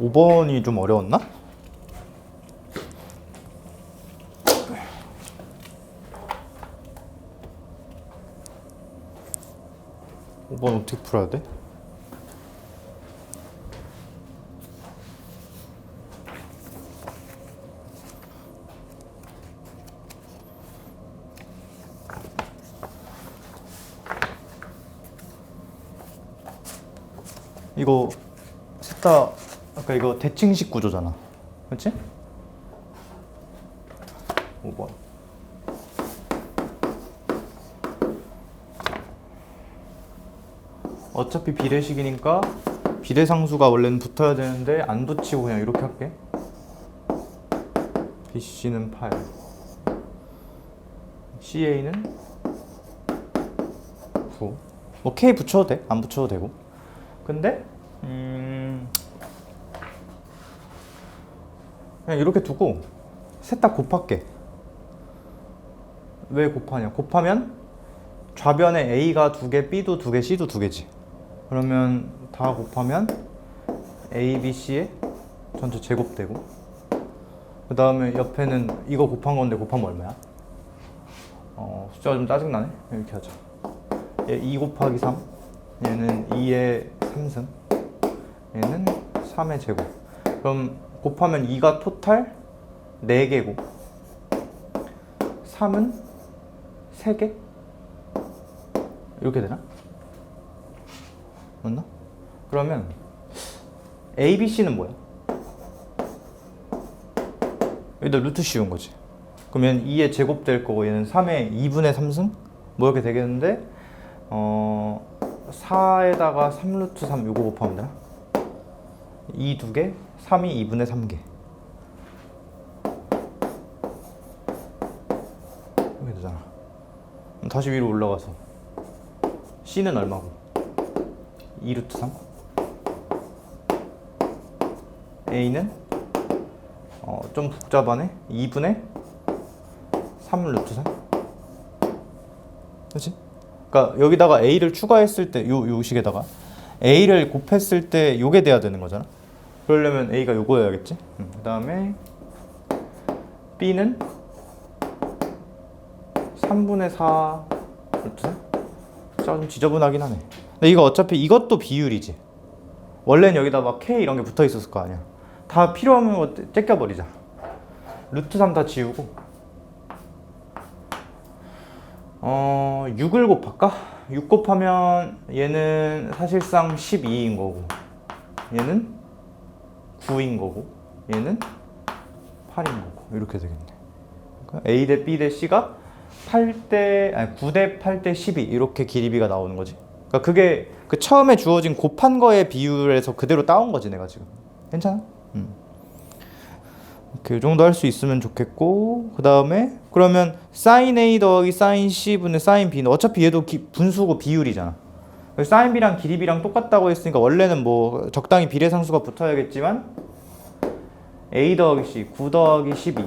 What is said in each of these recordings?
5번이 좀 어려웠나? (5번) 어떻게 풀어야 돼? 이거 셋 다 아까 이거 대칭식 구조잖아, 그렇지? 5번. 어차피 비례식이니까 비례상수가 원래는 붙어야 되는데 안 붙이고 그냥 이렇게 할게. BC는 8, CA는 9. 뭐 K 붙여도 돼, 안 붙여도 되고. 근데 그냥 이렇게 두고 셋 다 곱할게. 왜 곱하냐? 곱하면 좌변에 A가 2개, B도 2개, C도 2개지. 그러면 다 곱하면 A, B, C의 전체 제곱되고, 그 다음에 옆에는 이거 곱한 건데 곱하면 얼마야? 숫자가 좀 짜증나네? 이렇게 하자. 얘 2 곱하기 3, 얘는 2의 3승, 얘는 3의 제곱. 그럼 곱하면 2가 토탈 4개고 3은 3개? 이렇게 되나? 맞나? 그러면 A, B, C는 뭐야? 여기다 루트 씌운 거지. 그러면 2의 제곱 될 거고 얘는 3의 2분의 3승? 뭐 이렇게 되겠는데 4에다가 3루트 3 요거 곱하면 되나? 2 2개, 3이 2분의 3개. 이렇게 되잖아. 그럼 다시 위로 올라가서 C는 얼마고? 2루트 3. A는 좀 복잡하네. 2분의 3루트 3. 그렇지? 그러니까 여기다가 A를 추가했을 때 요 식에다가 A를 곱했을 때 요게 돼야 되는 거잖아. 그러려면 A가 요거여야겠지. 그 다음에 B는 3분의 4 루트 3. 좀 지저분하긴 하네. 근데 이거 어차피 이것도 비율이지. 원래는 여기다 막 K 이런 게 붙어 있었을 거 아니야. 다 필요하면 뭐 째껴버리자. 루트 3 다 지우고 6을 곱할까? 6 곱하면 얘는 사실상 12인 거고 얘는 9인 거고 얘는 8인 거고 이렇게 되겠네. 그러니까 A 대 B 대 C가 9 대 8 대 12 이렇게 길이비가 나오는 거지. 그러니까 그게 그 처음에 주어진 곱한 거의 비율에서 그대로 따온 거지 내가 지금. 괜찮아? 그 정도 할 수 있으면 좋겠고, 그 다음에 그러면 sin A 더하기 sin C 분의 sin B는 어차피 얘도 분수고 비율이잖아. sin B랑 길이 B랑 똑같다고 했으니까 원래는 뭐 적당히 비례상수가 붙어야겠지만 A 더하기 C 9 더하기 12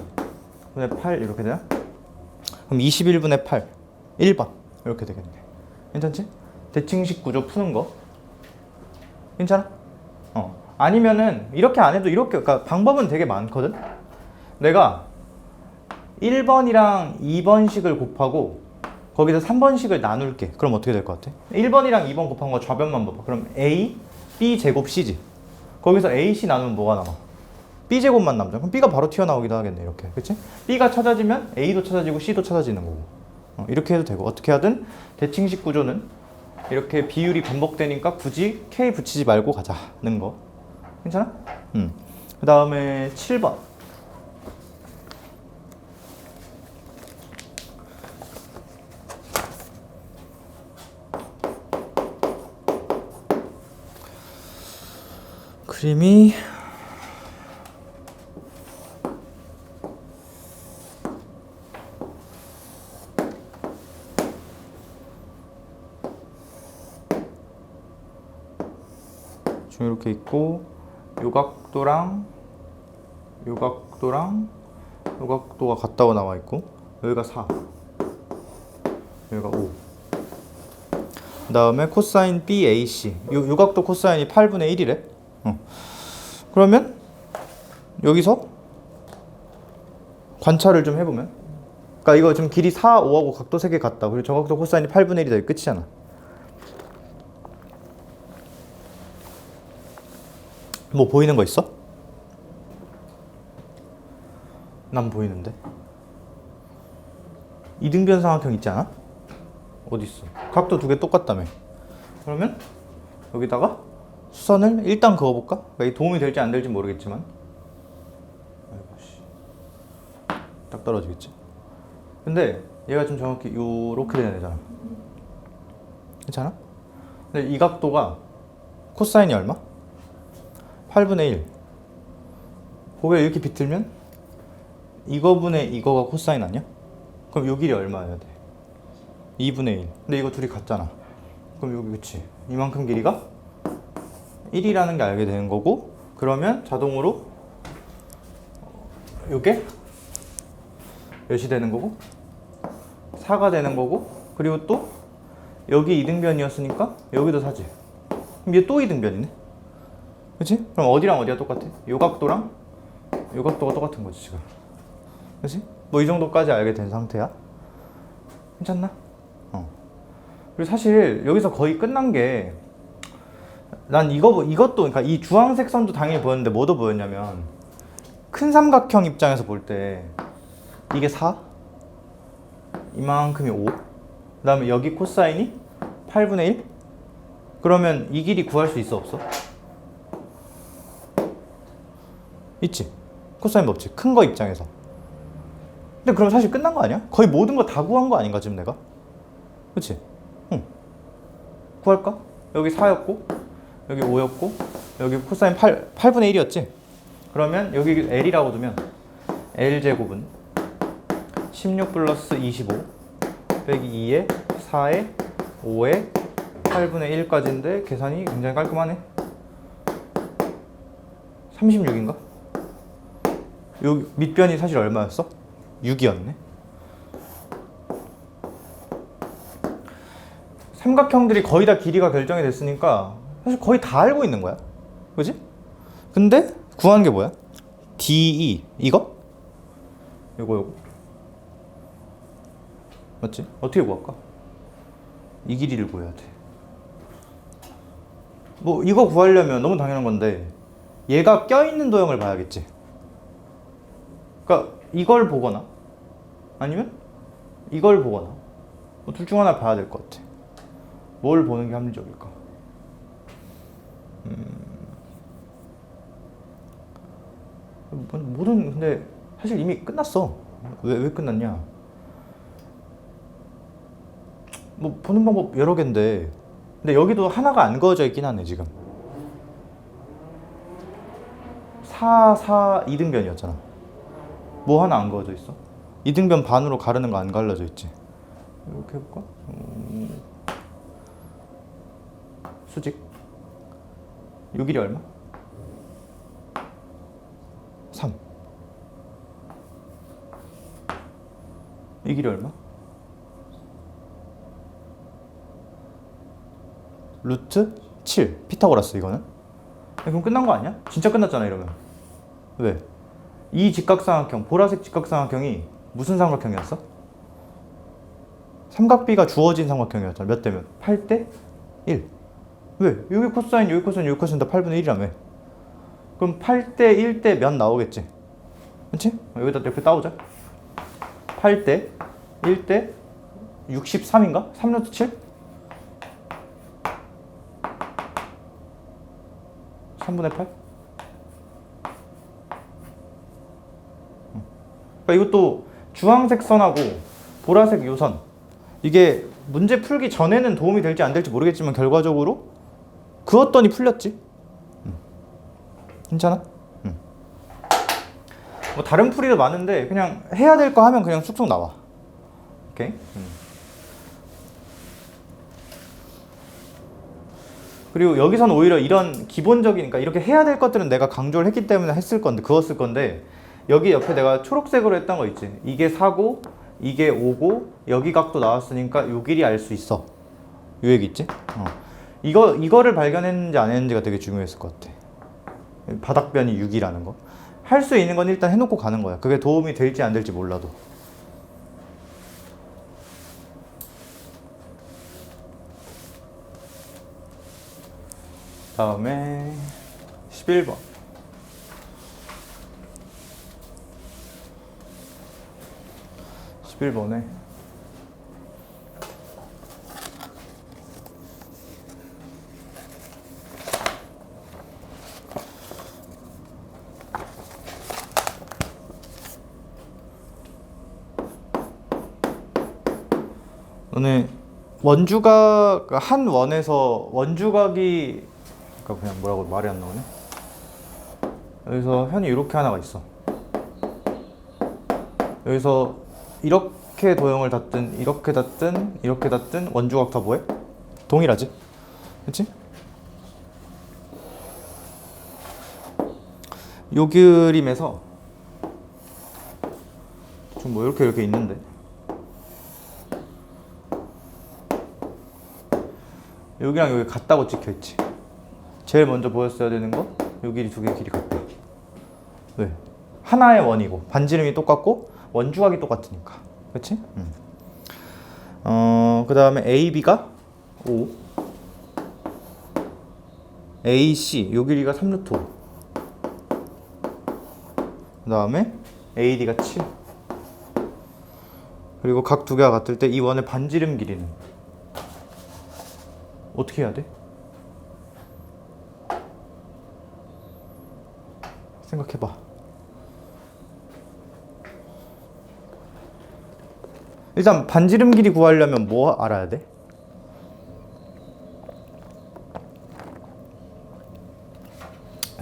분의 8 이렇게 되나? 그럼 21분의 8 1번 이렇게 되겠네. 괜찮지? 대칭식 구조 푸는 거 괜찮아? 아니면은 이렇게 안 해도 이렇게, 그러니까 방법은 되게 많거든. 내가 1번이랑 2번식을 곱하고 거기서 3번식을 나눌게. 그럼 어떻게 될 것 같아? 1번이랑 2번 곱한 거 좌변만 봐봐. 그럼 A, B 제곱 C지. 거기서 A, C 나누면 뭐가 남아? B 제곱만 남죠. 그럼 B가 바로 튀어나오기도 하겠네. 이렇게, 그치? B가 찾아지면 A도 찾아지고 C도 찾아지는 거고. 이렇게 해도 되고, 어떻게 하든 대칭식 구조는 이렇게 비율이 반복되니까 굳이 K 붙이지 말고 가자는 거. 괜찮아? 그 다음에 7번. 그림이 좀 이렇게 있고 요각도랑 요각도랑 요각도가 같다고 나와 있고 여기가 4 여기가 5. 그 다음에 코사인 BAC 요각도 코사인이 8분의 1이래. 그러면 여기서 관찰을 좀 해보면, 그러니까 이거 지금 길이 4, 5하고 각도 3개 같다. 그리고 저 각도 코사인이 8분의 1이다. 이게 끝이잖아. 뭐 보이는 거 있어? 난 보이는데. 이등변 삼각형 있지 않아? 어디 있어? 각도 2개 똑같다며. 그러면 여기다가 수선을 일단 그어볼까? 그러니까 이 도움이 될지 안 될지 모르겠지만, 아이고 씨, 딱 떨어지겠지. 근데 얘가 좀 정확히 요렇게 되는 애잖아. 괜찮아? 근데 이 각도가 코사인이 얼마? 8분의 1. 고개 이렇게 비틀면 이거분의 이거가 코사인 아니야? 그럼 요 길이 얼마여야 돼? 2분의 1. 근데 이거 둘이 같잖아. 그럼 여기 그치? 이만큼 길이가 1이라는 게 알게 되는 거고, 그러면 자동으로 요게 몇이 되는 거고 4가 되는 거고, 그리고 또 여기 이등변이었으니까 여기도 4지. 그럼 얘 또 이등변이네. 그치? 그럼 어디랑 어디가 똑같아? 요 각도랑 요 각도가 똑같은 거지 지금. 그치? 뭐 이 정도까지 알게 된 상태야. 괜찮나? 그리고 사실 여기서 거의 끝난 게, 난 이것도, 그러니까 이 주황색 선도 당연히 보였는데 뭐도 보였냐면, 큰 삼각형 입장에서 볼 때 이게 4, 이만큼이 5, 그 다음에 여기 코사인이 8분의 1? 그러면 이 길이 구할 수 있어 없어? 있지. 코사인 법칙 큰 거 입장에서. 근데 그럼 사실 끝난 거 아니야? 거의 모든 거 다 구한 거 아닌가 지금 내가? 그치? 응. 구할까? 여기 4였고 여기 5였고 여기 코사인 8분의 1이었지? 그러면 여기 L이라고 두면 L제곱은 16 플러스 25 빼기 2에 4에 5에 8분의 1까지인데 계산이 굉장히 깔끔하네. 36인가? 여기 밑변이 사실 얼마였어? 6이었네. 삼각형들이 거의 다 길이가 결정이 됐으니까 사실 거의 다 알고 있는 거야. 그지? 근데 구하는 게 뭐야? DE 이거? 요거 맞지? 어떻게 구할까? 이 길이를 구해야 돼. 뭐 이거 구하려면 너무 당연한 건데 얘가 껴있는 도형을 봐야겠지. 그러니까 이걸 보거나 아니면 이걸 보거나 뭐 둘 중 하나 봐야 될 것 같아. 뭘 보는 게 합리적일까? 근데 사실 이미 끝났어. 왜 끝났냐? 뭐 보는 방법 여러 개인데, 근데 여기도 하나가 안 그어져 있긴 하네 지금. 4, 2등변이었잖아. 뭐 하나 안 그어져 있어? 이등변 반으로 가르는 거 안 갈라져 있지. 이렇게 해볼까? 수직. 요 길이 얼마? 3. 이 길이 얼마? 루트 7. 피타고라스 이거는. 그럼 끝난 거 아니야? 진짜 끝났잖아 이러면. 왜? 이 직각삼각형, 보라색 직각삼각형이 무슨 삼각형이었어? 삼각비가 주어진 삼각형이었잖아. 몇 대면? 8대 1. 왜? 여기 코사인, 여기 코사인, 여기 코사인 다 8분의 1이라며. 그럼 8대 1대 몇 나오겠지? 그치? 여기다 이렇게 따오자. 8대 1대 63인가? 3루트 7? 3분의 8? 그러니까 이것도 주황색 선하고 보라색 요선, 이게 문제 풀기 전에는 도움이 될지 안 될지 모르겠지만 결과적으로 그었더니 풀렸지. 괜찮아? 뭐 다른 풀이도 많은데 그냥 해야 될 거 하면 그냥 쑥쑥 나와. 오케이? 그리고 여기서는 오히려 이런 기본적인, 그러니까 이렇게 해야 될 것들은 내가 강조를 했기 때문에 했을 건데, 그었을 건데, 여기 옆에 내가 초록색으로 했던 거 있지. 이게 4고 이게 5고 여기 각도 나왔으니까 요 길이 알 수 있어. 요 얘기 있지? 이거를 발견했는지 안 했는지가 되게 중요했을 것 같아. 바닥변이 6이라는 거. 할 수 있는 건 일단 해놓고 가는 거야. 그게 도움이 될지 안 될지 몰라도. 다음에 11번. (11번에) 너네 원주각 한 원에서 원주각이 그러니까 그냥 뭐라고 말이 안 나오네. 여기서 현이 이렇게 하나가 있어. 여기서 이렇게 도형을 닫든 이렇게 닫든 이렇게 닫든 원주각 다 뭐해? 동일하지? 그치? 요 그림에서 좀 뭐 이렇게 있는데 여기랑 여기 같다고 찍혀있지. 제일 먼저 보였어야 되는 거 요 길이 두 개 길이 같다. 왜? 하나의 원이고 반지름이 똑같고 원주각이 똑같으니까. 그치? 그 다음에 AB가 5 AC 요 길이가 3루트 5 그 다음에 AD가 7 그리고 각 두 개가 같을 때 이 원의 반지름 길이는 어떻게 해야 돼? 생각해봐. 일단 반지름 길이 구하려면 뭐 알아야 돼?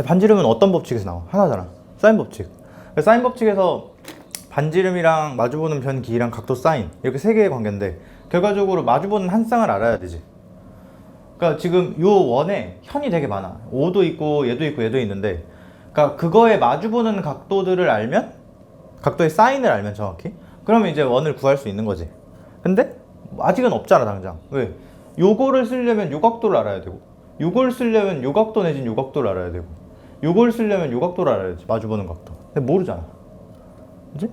반지름은 어떤 법칙에서 나와? 하나잖아. 사인 법칙. 사인 법칙에서 반지름이랑 마주보는 변 길이랑 각도 사인 이렇게 세 개의 관계인데 결과적으로 마주보는 한 쌍을 알아야 되지. 그러니까 지금 요 원에 현이 되게 많아. 5도 있고 얘도 있고 얘도 있는데 그러니까 그거에 마주보는 각도들을 알면 각도의 사인을 알면 정확히 그러면 이제 원을 구할 수 있는 거지. 근데 아직은 없잖아 당장. 왜? 요거를 쓰려면 요 각도를 알아야 되고 요걸 쓰려면 요 각도 내진 요 각도를 알아야 되고 요걸 쓰려면 요 각도를 알아야지. 마주보는 각도. 근데 모르잖아. 그치?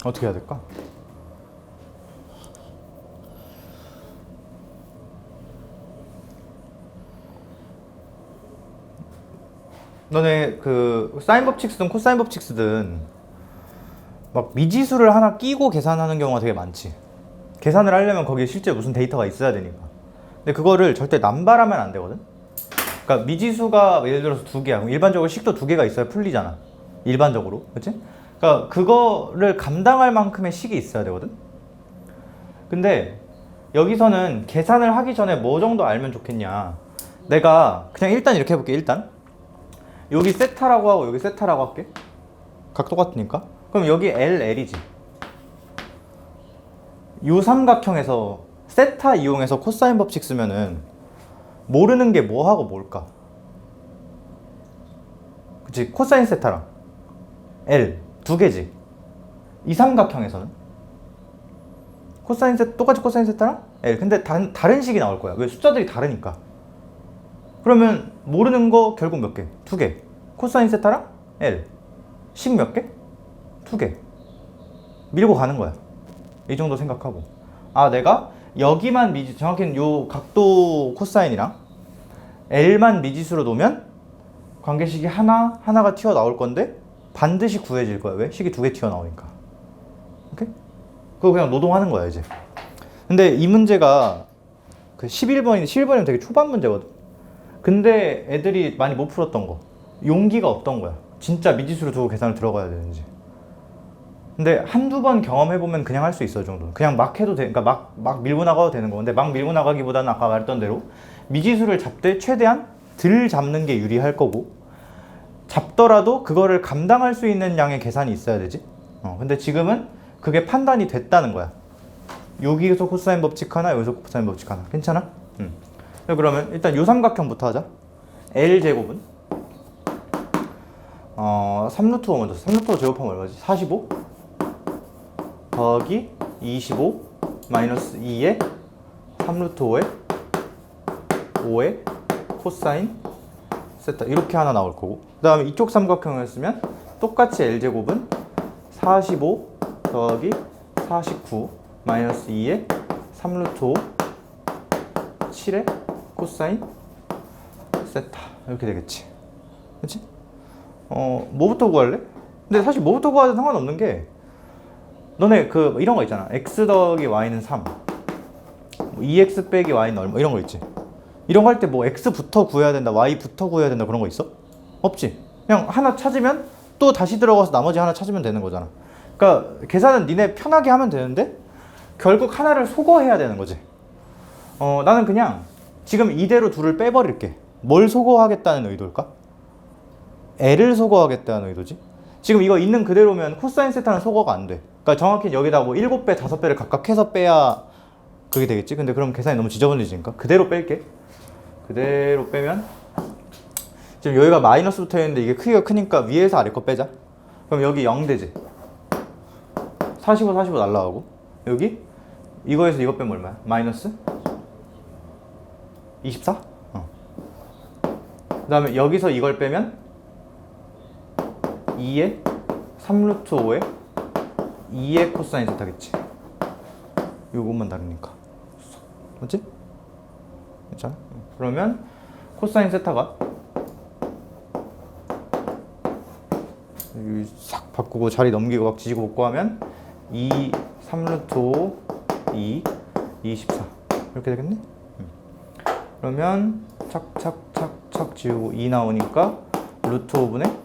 어떻게 해야 될까? 너네 그 사인 법칙 쓰든 코사인 법칙 쓰든 막 미지수를 하나 끼고 계산하는 경우가 되게 많지. 계산을 하려면 거기에 실제 무슨 데이터가 있어야 되니까. 근데 그거를 절대 남발하면 안 되거든. 그러니까 미지수가 예를 들어서 두 개야. 일반적으로 식도 두 개가 있어야 풀리잖아. 일반적으로. 그치? 그러니까 그거를 감당할 만큼의 식이 있어야 되거든. 근데 여기서는 계산을 하기 전에 뭐 정도 알면 좋겠냐. 내가 그냥 일단 이렇게 해볼게. 일단 여기 세타라고 하고 여기 세타라고 할게. 각 똑같으니까. 그럼 여기 LL이지. 요 삼각형에서 세타 이용해서 코사인 법칙 쓰면은 모르는 게 뭐하고 뭘까? 그치? 코사인 세타랑 L 두 개지. 이 삼각형에서는 코사인 세 똑같이 코사인 세타랑 L 근데 다른 식이 나올 거야. 왜? 숫자들이 다르니까. 그러면 모르는 거 결국 몇 개? 두 개. 코사인 세타랑 L. 식 몇 개? 두 개. 밀고 가는 거야. 이 정도 생각하고. 아, 내가 여기만 미지, 정확히는 요 각도 코사인이랑 L만 미지수로 놓으면 관계식이 하나가 튀어나올 건데 반드시 구해질 거야. 왜? 식이 두 개 튀어나오니까. 오케이? 그거 그냥 노동하는 거야, 이제. 근데 이 문제가 그 11번이면 되게 초반 문제거든. 근데 애들이 많이 못 풀었던 거. 용기가 없던 거야. 진짜 미지수로 두고 계산을 들어가야 되는지. 근데 한두 번 경험해보면 그냥 할 수 있어, 이 정도는. 그냥 막 해도 돼. 그러니까 막 밀고 나가도 되는 거. 근데 막 밀고 나가기보다는 아까 말했던 대로 미지수를 잡되 최대한 덜 잡는 게 유리할 거고, 잡더라도 그거를 감당할 수 있는 양의 계산이 있어야 되지. 근데 지금은 그게 판단이 됐다는 거야. 여기서 코사인 법칙 하나, 여기서 코사인 법칙 하나. 괜찮아? 그러면 일단 요 삼각형부터 하자. L제곱은 3루트 5 먼저. 3루트 5 제곱하면 얼마지? 45 더하기 25 마이너스 2에 3루트 5에 5에 코사인 세타 이렇게 하나 나올 거고, 그 다음에 이쪽 삼각형이었으면 똑같이 L제곱은 45 더하기 49 마이너스 2에 3루트 5 7에 코사인 세타 이렇게 되겠지. 그치? 뭐부터 구할래? 근데 사실 뭐부터 구하든 상관없는 게, 너네 그 이런 거 있잖아. x 더하기 y는 3 뭐 2x 빼기 y는 얼마 이런 거 있지. 이런 거 할 때 뭐 x부터 구해야 된다 y부터 구해야 된다 그런 거 있어? 없지. 그냥 하나 찾으면 또 다시 들어가서 나머지 하나 찾으면 되는 거잖아. 그러니까 계산은 니네 편하게 하면 되는데 결국 하나를 소거해야 되는 거지. 나는 그냥 지금 이대로 둘을 빼버릴게. 뭘 소거하겠다는 의도일까? L을 소거하겠다는 의도지. 지금 이거 있는 그대로면 코사인 세타는 소거가 안 돼. 그러니까 정확히 여기다 뭐 7배, 5배를 각각 해서 빼야 그게 되겠지. 근데 그럼 계산이 너무 지저분해지니까 그대로 뺄게. 그대로 빼면 지금 여기가 마이너스 붙어 있는데 이게 크기가 크니까 위에서 아래 거 빼자. 그럼 여기 0 되지. 45, 45 날라가고, 여기 이거에서 이거 빼면 얼마야? 마이너스 24? 그 다음에 여기서 이걸 빼면 2에 3루트 5에 2의 코사인 세타겠지. 요것만 다르니까. 맞지? 괜찮아? 그러면 코사인 세타가 여기 싹 바꾸고 자리 넘기고 막 지지고 볶고 하면 2, 3루트 5, 2, 24 이렇게 되겠네? 그러면 착착착착 지우고 2 나오니까 루트 5분의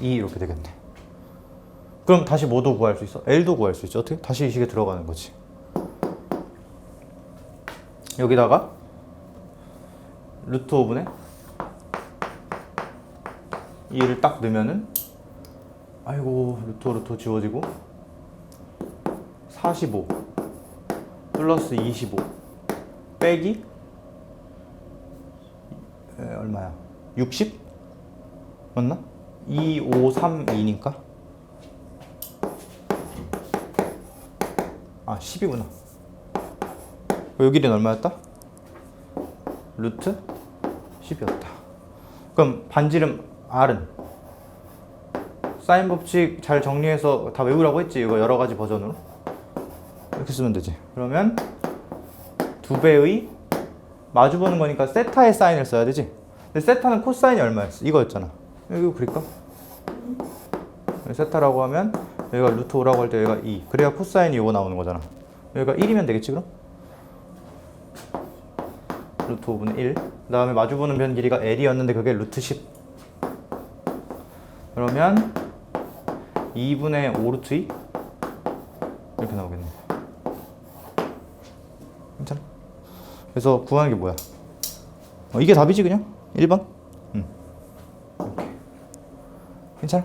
2 이렇게 되겠네. 그럼 다시 뭐도 구할 수 있어? L도 구할 수 있죠. 어떻게? 다시 이 식에 들어가는 거지. 여기다가 루트 5분의 2를 딱 넣으면은, 아이고 루트 지워지고 45 플러스 25 빼기 얼마야? 60? 맞나? 2, 5, 3, 2니까 10이구나. 여기는 얼마였다? 루트 10이었다. 그럼 반지름 R은 사인 법칙 잘 정리해서 다 외우라고 했지. 이거 여러 가지 버전으로 이렇게 쓰면 되지. 그러면 2배의 마주보는 거니까 세타의 사인을 써야 되지. 근데 세타는 코사인이 얼마였어? 이거였잖아. 이거 그릴까? 세타라고 하면 여기가 루트 5라고 할 때 여기가 2. 그래야 코사인이 이거 나오는 거잖아. 여기가 1이면 되겠지 그럼? 루트 5분의 1. 그 다음에 마주보는 변 길이가 L이었는데 그게 루트 10. 그러면 2분의 5 루트 2 이렇게 나오겠네. 괜찮아? 그래서 구하는 게 뭐야? 이게 답이지 그냥? 1번? 이렇게. 괜찮아?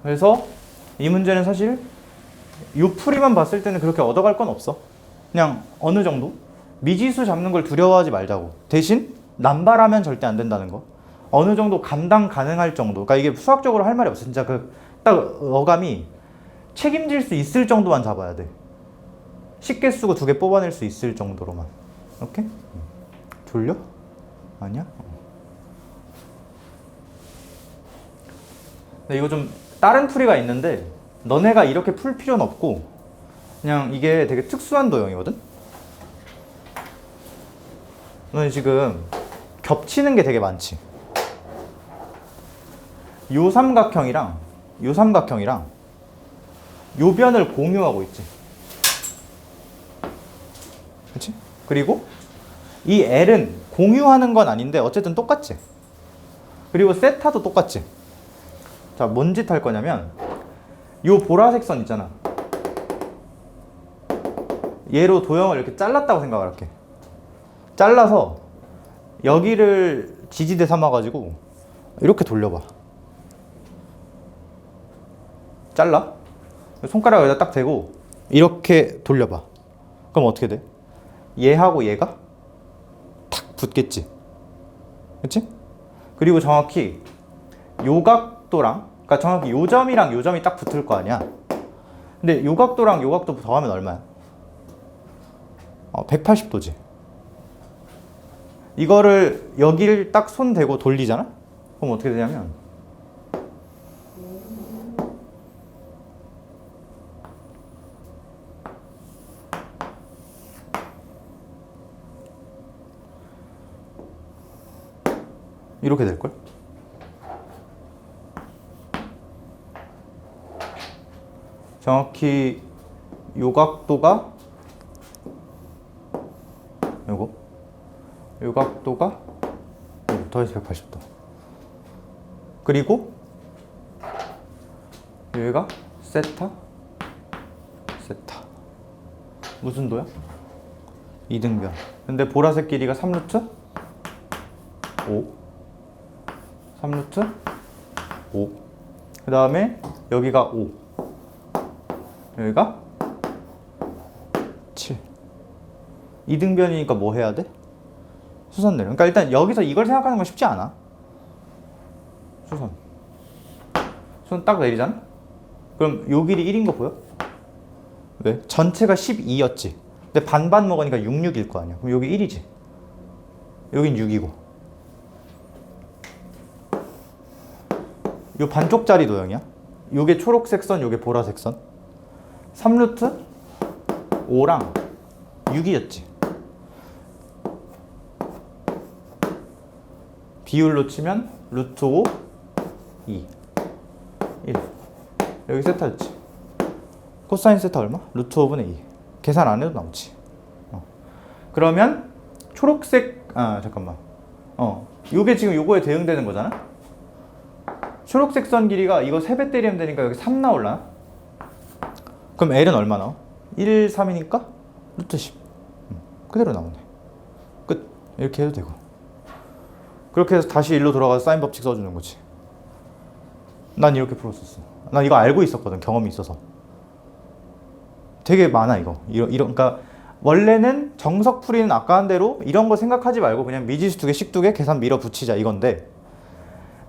그래서 이 문제는 사실 이 풀이만 봤을 때는 그렇게 얻어갈 건 없어. 그냥 어느 정도 미지수 잡는 걸 두려워하지 말자고. 대신 남발하면 절대 안 된다는 거. 어느 정도 감당 가능할 정도. 그러니까 이게 수학적으로 할 말이 없어. 진짜 그 딱 어감이 책임질 수 있을 정도만 잡아야 돼. 쉽게 쓰고 2개 뽑아낼 수 있을 정도로만. 오케이? 졸려? 아니야? 근데 이거 좀 다른 풀이가 있는데 너네가 이렇게 풀 필요는 없고 그냥 이게 되게 특수한 도형이거든? 너는 지금 겹치는 게 되게 많지. 요 삼각형이랑 요 변을 공유하고 있지. 그치? 그리고 이 L은 공유하는 건 아닌데 어쨌든 똑같지. 그리고 세타도 똑같지. 자, 뭔 짓 할 거냐면 요 보라색 선 있잖아. 얘로 도형을 이렇게 잘랐다고 생각을 할게. 잘라서 여기를 지지대 삼아가지고 이렇게 돌려봐. 잘라. 손가락을 여기다 딱 대고 이렇게 돌려봐. 그럼 어떻게 돼? 얘하고 얘가 탁 붙겠지. 그치? 그리고 정확히 요 각도랑, 그러니까 정확히 요 점이랑 요 점이 딱 붙을 거 아니야. 근데 요 각도랑 요 각도 더하면 얼마야? 180도지. 이거를 여기를 딱 손 대고 돌리잖아? 그럼 어떻게 되냐면 이렇게 될걸? 정확히 요 각도가 요 각도가 더해서 180도. 그리고 여기가 세타. 무슨 도야? 이등변. 근데 보라색 길이가 3루트 5. 3루트 5. 그 다음에 여기가 5. 여기가 7. 이등변이니까 뭐 해야 돼? 수선 내려. 그러니까 일단 여기서 이걸 생각하는 건 쉽지 않아. 수선 딱 내리잖아? 그럼 요 길이 1인 거 보여? 왜? 전체가 12였지. 근데 반반 먹으니까 66일 거 아니야. 그럼 여기 1이지. 여긴 6이고. 요 반쪽짜리 도형이야. 요게 초록색 선, 요게 보라색 선. 3루트 5랑 6이었지. 비율로 치면 루트 5, 2, 1. 여기 세타였지. 코사인 세타 얼마? 루트 5분의 2. 계산 안 해도 나오지. 그러면 초록색, 잠깐만. 요게 지금 요거에 대응되는 거잖아? 초록색 선 길이가 이거 3배 때리면 되니까 여기 3 나올라나? 그럼 L은 얼마 나와? 1, 3이니까 루트 10. 그대로 나오네. 끝. 이렇게 해도 되고. 그렇게 해서 다시 1로 돌아가서 사인 법칙 써주는 거지. 난 이렇게 풀었었어. 난 이거 알고 있었거든. 경험이 있어서. 되게 많아 이거. 그러니까 원래는 정석풀이는 아까 한 대로 이런 거 생각하지 말고 그냥 미지수 2개, 식 2개 계산 밀어붙이자 이건데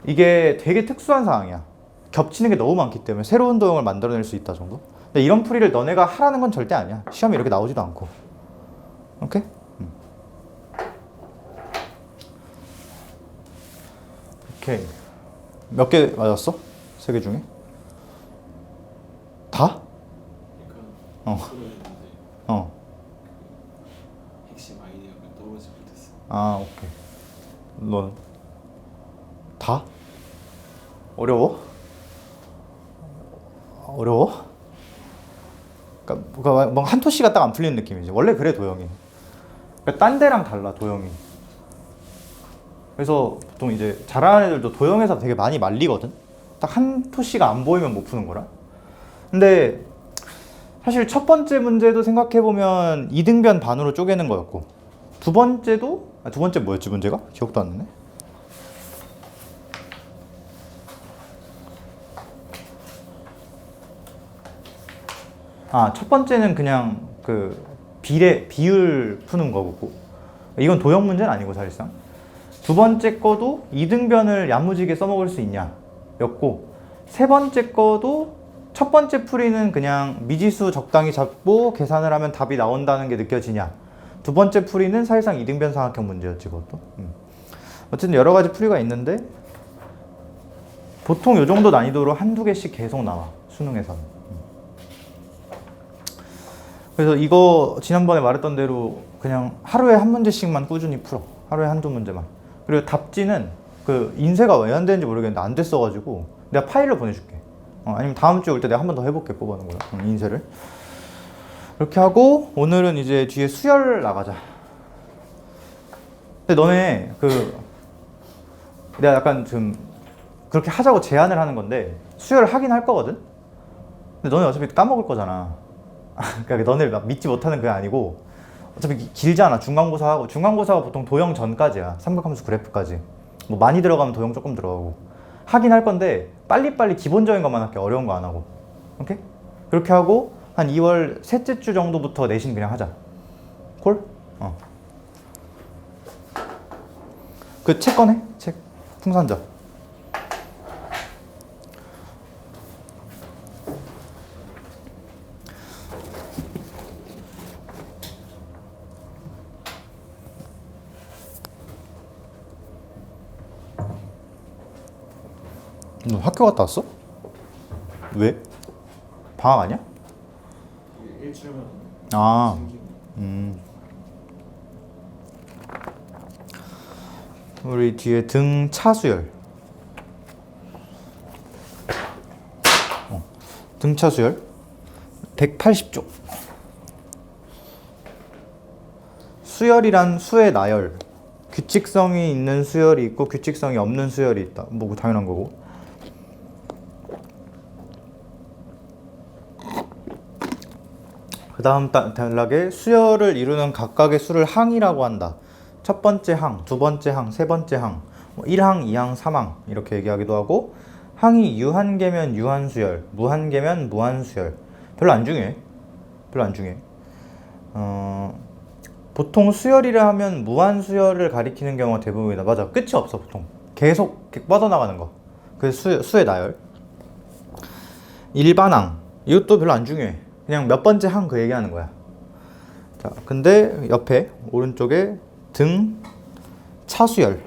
이게 되게 특수한 상황이야. 겹치는 게 너무 많기 때문에 새로운 도형을 만들어낼 수 있다 정도? 근데 이런 풀이를 너네가 하라는 건 절대 아니야. 시험에 이렇게 나오지도 않고. 오케이? 오케이. 몇 개 맞았어? 3개 중에? 다? 핵심 아이디어가 떨어지 못했어. 오케이. 넌 다? 어려워? 그러니까 뭔가 한 토시가 딱 안 풀리는 느낌이지. 원래 그래 도형이. 그러니까 딴 데랑 달라 도형이. 그래서 보통 이제 잘하는 애들도 도형에서 되게 많이 말리거든. 딱 한 토시가 안 보이면 못 푸는 거라. 근데 사실 첫 번째 문제도 생각해보면 이등변 반으로 쪼개는 거였고 두 번째도 두 번째 뭐였지 문제가? 기억도 안 나네. 첫 번째는 그냥 그 비율 푸는 거고 이건 도형 문제는 아니고 사실상 두 번째 거도 이등변을 야무지게 써먹을 수 있냐 였고 세 번째 거도 첫 번째 풀이는 그냥 미지수 적당히 잡고 계산을 하면 답이 나온다는 게 느껴지냐 두 번째 풀이는 사실상 이등변 삼각형 문제였지 그것도. 어쨌든 여러 가지 풀이가 있는데 보통 이 정도 난이도로 한두 개씩 계속 나와 수능에서는. 그래서 이거 지난번에 말했던 대로 그냥 하루에 한 문제씩만 꾸준히 풀어. 하루에 한두 문제만. 그리고 답지는 그 인쇄가 왜 안 되는지 모르겠는데 안 됐어가지고 내가 파일로 보내줄게. 아니면 다음 주에 올 때 내가 한 번 더 해볼게. 뽑아놓은 거야. 인쇄를. 이렇게 하고 오늘은 이제 뒤에 수열 나가자. 근데 너네 내가 약간 좀 그렇게 하자고 제안을 하는 건데 수열을 하긴 할 거거든? 근데 너네 어차피 까먹을 거잖아. 그러니까 너네 막 믿지 못하는 게 아니고 어차피 길잖아. 중간고사하고 중간고사가 보통 도형 전까지야. 삼각함수 그래프까지. 뭐 많이 들어가면 도형 조금 들어가고 하긴 할 건데 빨리빨리 기본적인 것만 할게. 어려운 거 안 하고. 오케이? 그렇게 하고 한 2월 셋째 주 정도부터 내신 그냥 하자. 콜? 그 책 꺼내? 책. 풍산자. 너 학교 갔다 왔어? 왜? 방학 아니야? 일주일만 아, 생기고. 우리 뒤에 등 차수열. 등 차수열 180쪽. 수열이란 수의 나열. 규칙성이 있는 수열이 있고 규칙성이 없는 수열이 있다. 뭐 당연한 거고. 그 다음 단락에 수열을 이루는 각각의 수를 항이라고 한다. 첫 번째 항, 두 번째 항, 세 번째 항, 1항, 2항, 3항 이렇게 얘기하기도 하고, 항이 유한계면 유한수열, 무한계면 무한수열. 별로 안 중요해. 별로 안 중요해. 보통 수열이라 하면 무한수열을 가리키는 경우가 대부분이다. 맞아. 끝이 없어 보통. 계속 뻗어나가는 거. 그래서 수의 나열. 일반항. 이것도 별로 안 중요해. 그냥 몇 번째 항 그 얘기하는 거야. 자, 근데 옆에 오른쪽에 등 차수열.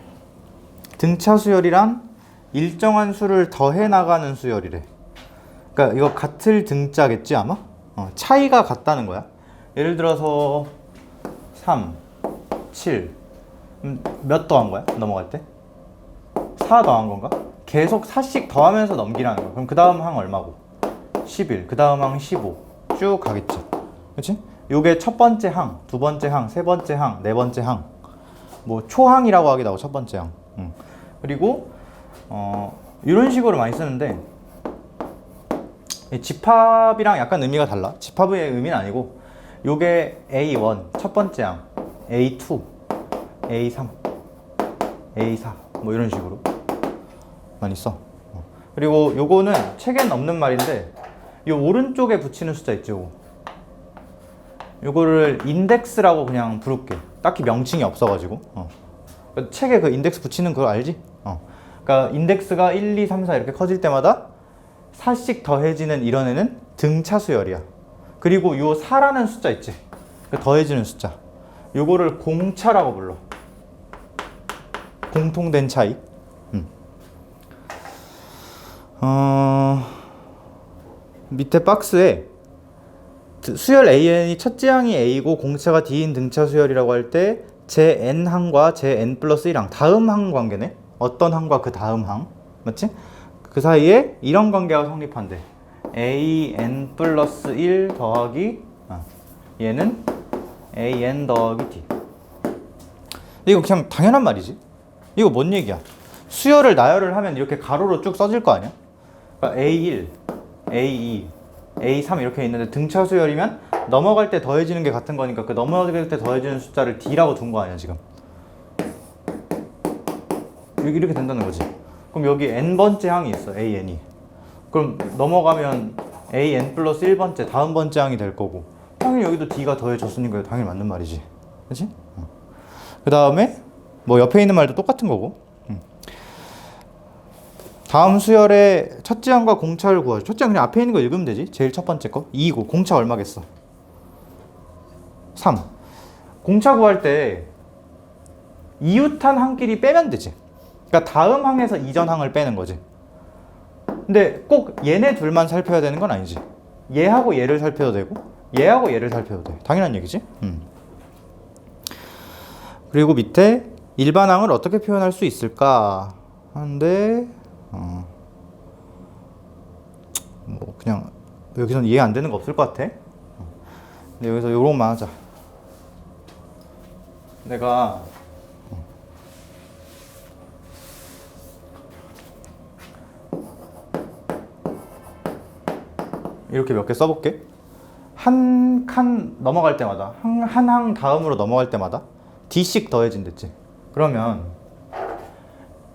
등 차수열이란 일정한 수를 더해 나가는 수열이래. 그러니까 이거 같을 등자겠지 아마? 차이가 같다는 거야. 예를 들어서 3, 7. 몇 더한 거야? 넘어갈 때? 4 더한 건가? 계속 4씩 더하면서 넘기라는 거야. 그럼 그 다음 항 얼마고? 11. 그 다음 항 15. 쭉 가겠지. 그렇지? 요게 첫 번째 항, 두 번째 항, 세 번째 항, 네 번째 항. 뭐 초항이라고 하기도 하고 첫 번째 항. 그리고 이런 식으로 많이 쓰는데 이 집합이랑 약간 의미가 달라. 집합의 의미는 아니고 요게 A1 첫 번째 항, A2, A3, A4 뭐 이런 식으로 많이 써. 그리고 요거는 책에는 없는 말인데 요 오른쪽에 붙이는 숫자 있지 요거를 인덱스라고 그냥 부를게. 딱히 명칭이 없어가지고 책에 그 인덱스 붙이는 그거 알지? 그러니까 인덱스가 1, 2, 3, 4 이렇게 커질 때마다 4씩 더해지는 이런 애는 등차수열이야. 그리고 요 4라는 숫자 있지? 그 더해지는 숫자. 요거를 공차라고 불러. 공통된 차이. 밑에 박스에 수열 AN이 첫째 항이 A고 공차가 D인 등차 수열이라고 할 때 제 N항과 제 N 플러스 1항 다음 항 관계네. 어떤 항과 그 다음 항 맞지? 그 사이에 이런 관계가 성립한대. AN 플러스 1 더하기 얘는 AN 더하기 D. 이거 그냥 당연한 말이지. 이거 뭔 얘기야? 수열을 나열을 하면 이렇게 가로로 쭉 써질 거 아니야? 그러니까 A1, A2, A3 이렇게 있는데 등차 수열이면 넘어갈 때 더해지는 게 같은 거니까 그 넘어갈 때 더해지는 숫자를 D라고 둔 거 아니야 지금. 이렇게 된다는 거지. 그럼 여기 N번째 항이 있어, AN이. 그럼 넘어가면 AN 플러스 1번째 다음 번째 항이 될 거고 당연히 여기도 D가 더해졌으니까 당연히 맞는 말이지. 그치? 그 다음에 뭐 옆에 있는 말도 똑같은 거고. 다음 수열의 첫째 항과 공차를 구하죠. 첫째 항 그냥 앞에 있는 거 읽으면 되지. 제일 첫 번째 거 2고 공차 얼마겠어? 3. 공차 구할 때 이웃한 항끼리 빼면 되지. 그러니까 다음 항에서 이전 항을 빼는 거지. 근데 꼭 얘네 둘만 살펴야 되는 건 아니지. 얘하고 얘를 살펴도 되고 얘하고 얘를 살펴도 돼. 당연한 얘기지. 그리고 밑에 일반항을 어떻게 표현할 수 있을까 하는데 뭐 그냥 여기서는 이해 안 되는 거 없을 것 같아. 근데 여기서 요런만 하자. 내가 이렇게 몇 개 써볼게. 한 칸 넘어갈 때마다 한 항 다음으로 넘어갈 때마다 D씩 더해진댔지. 그러면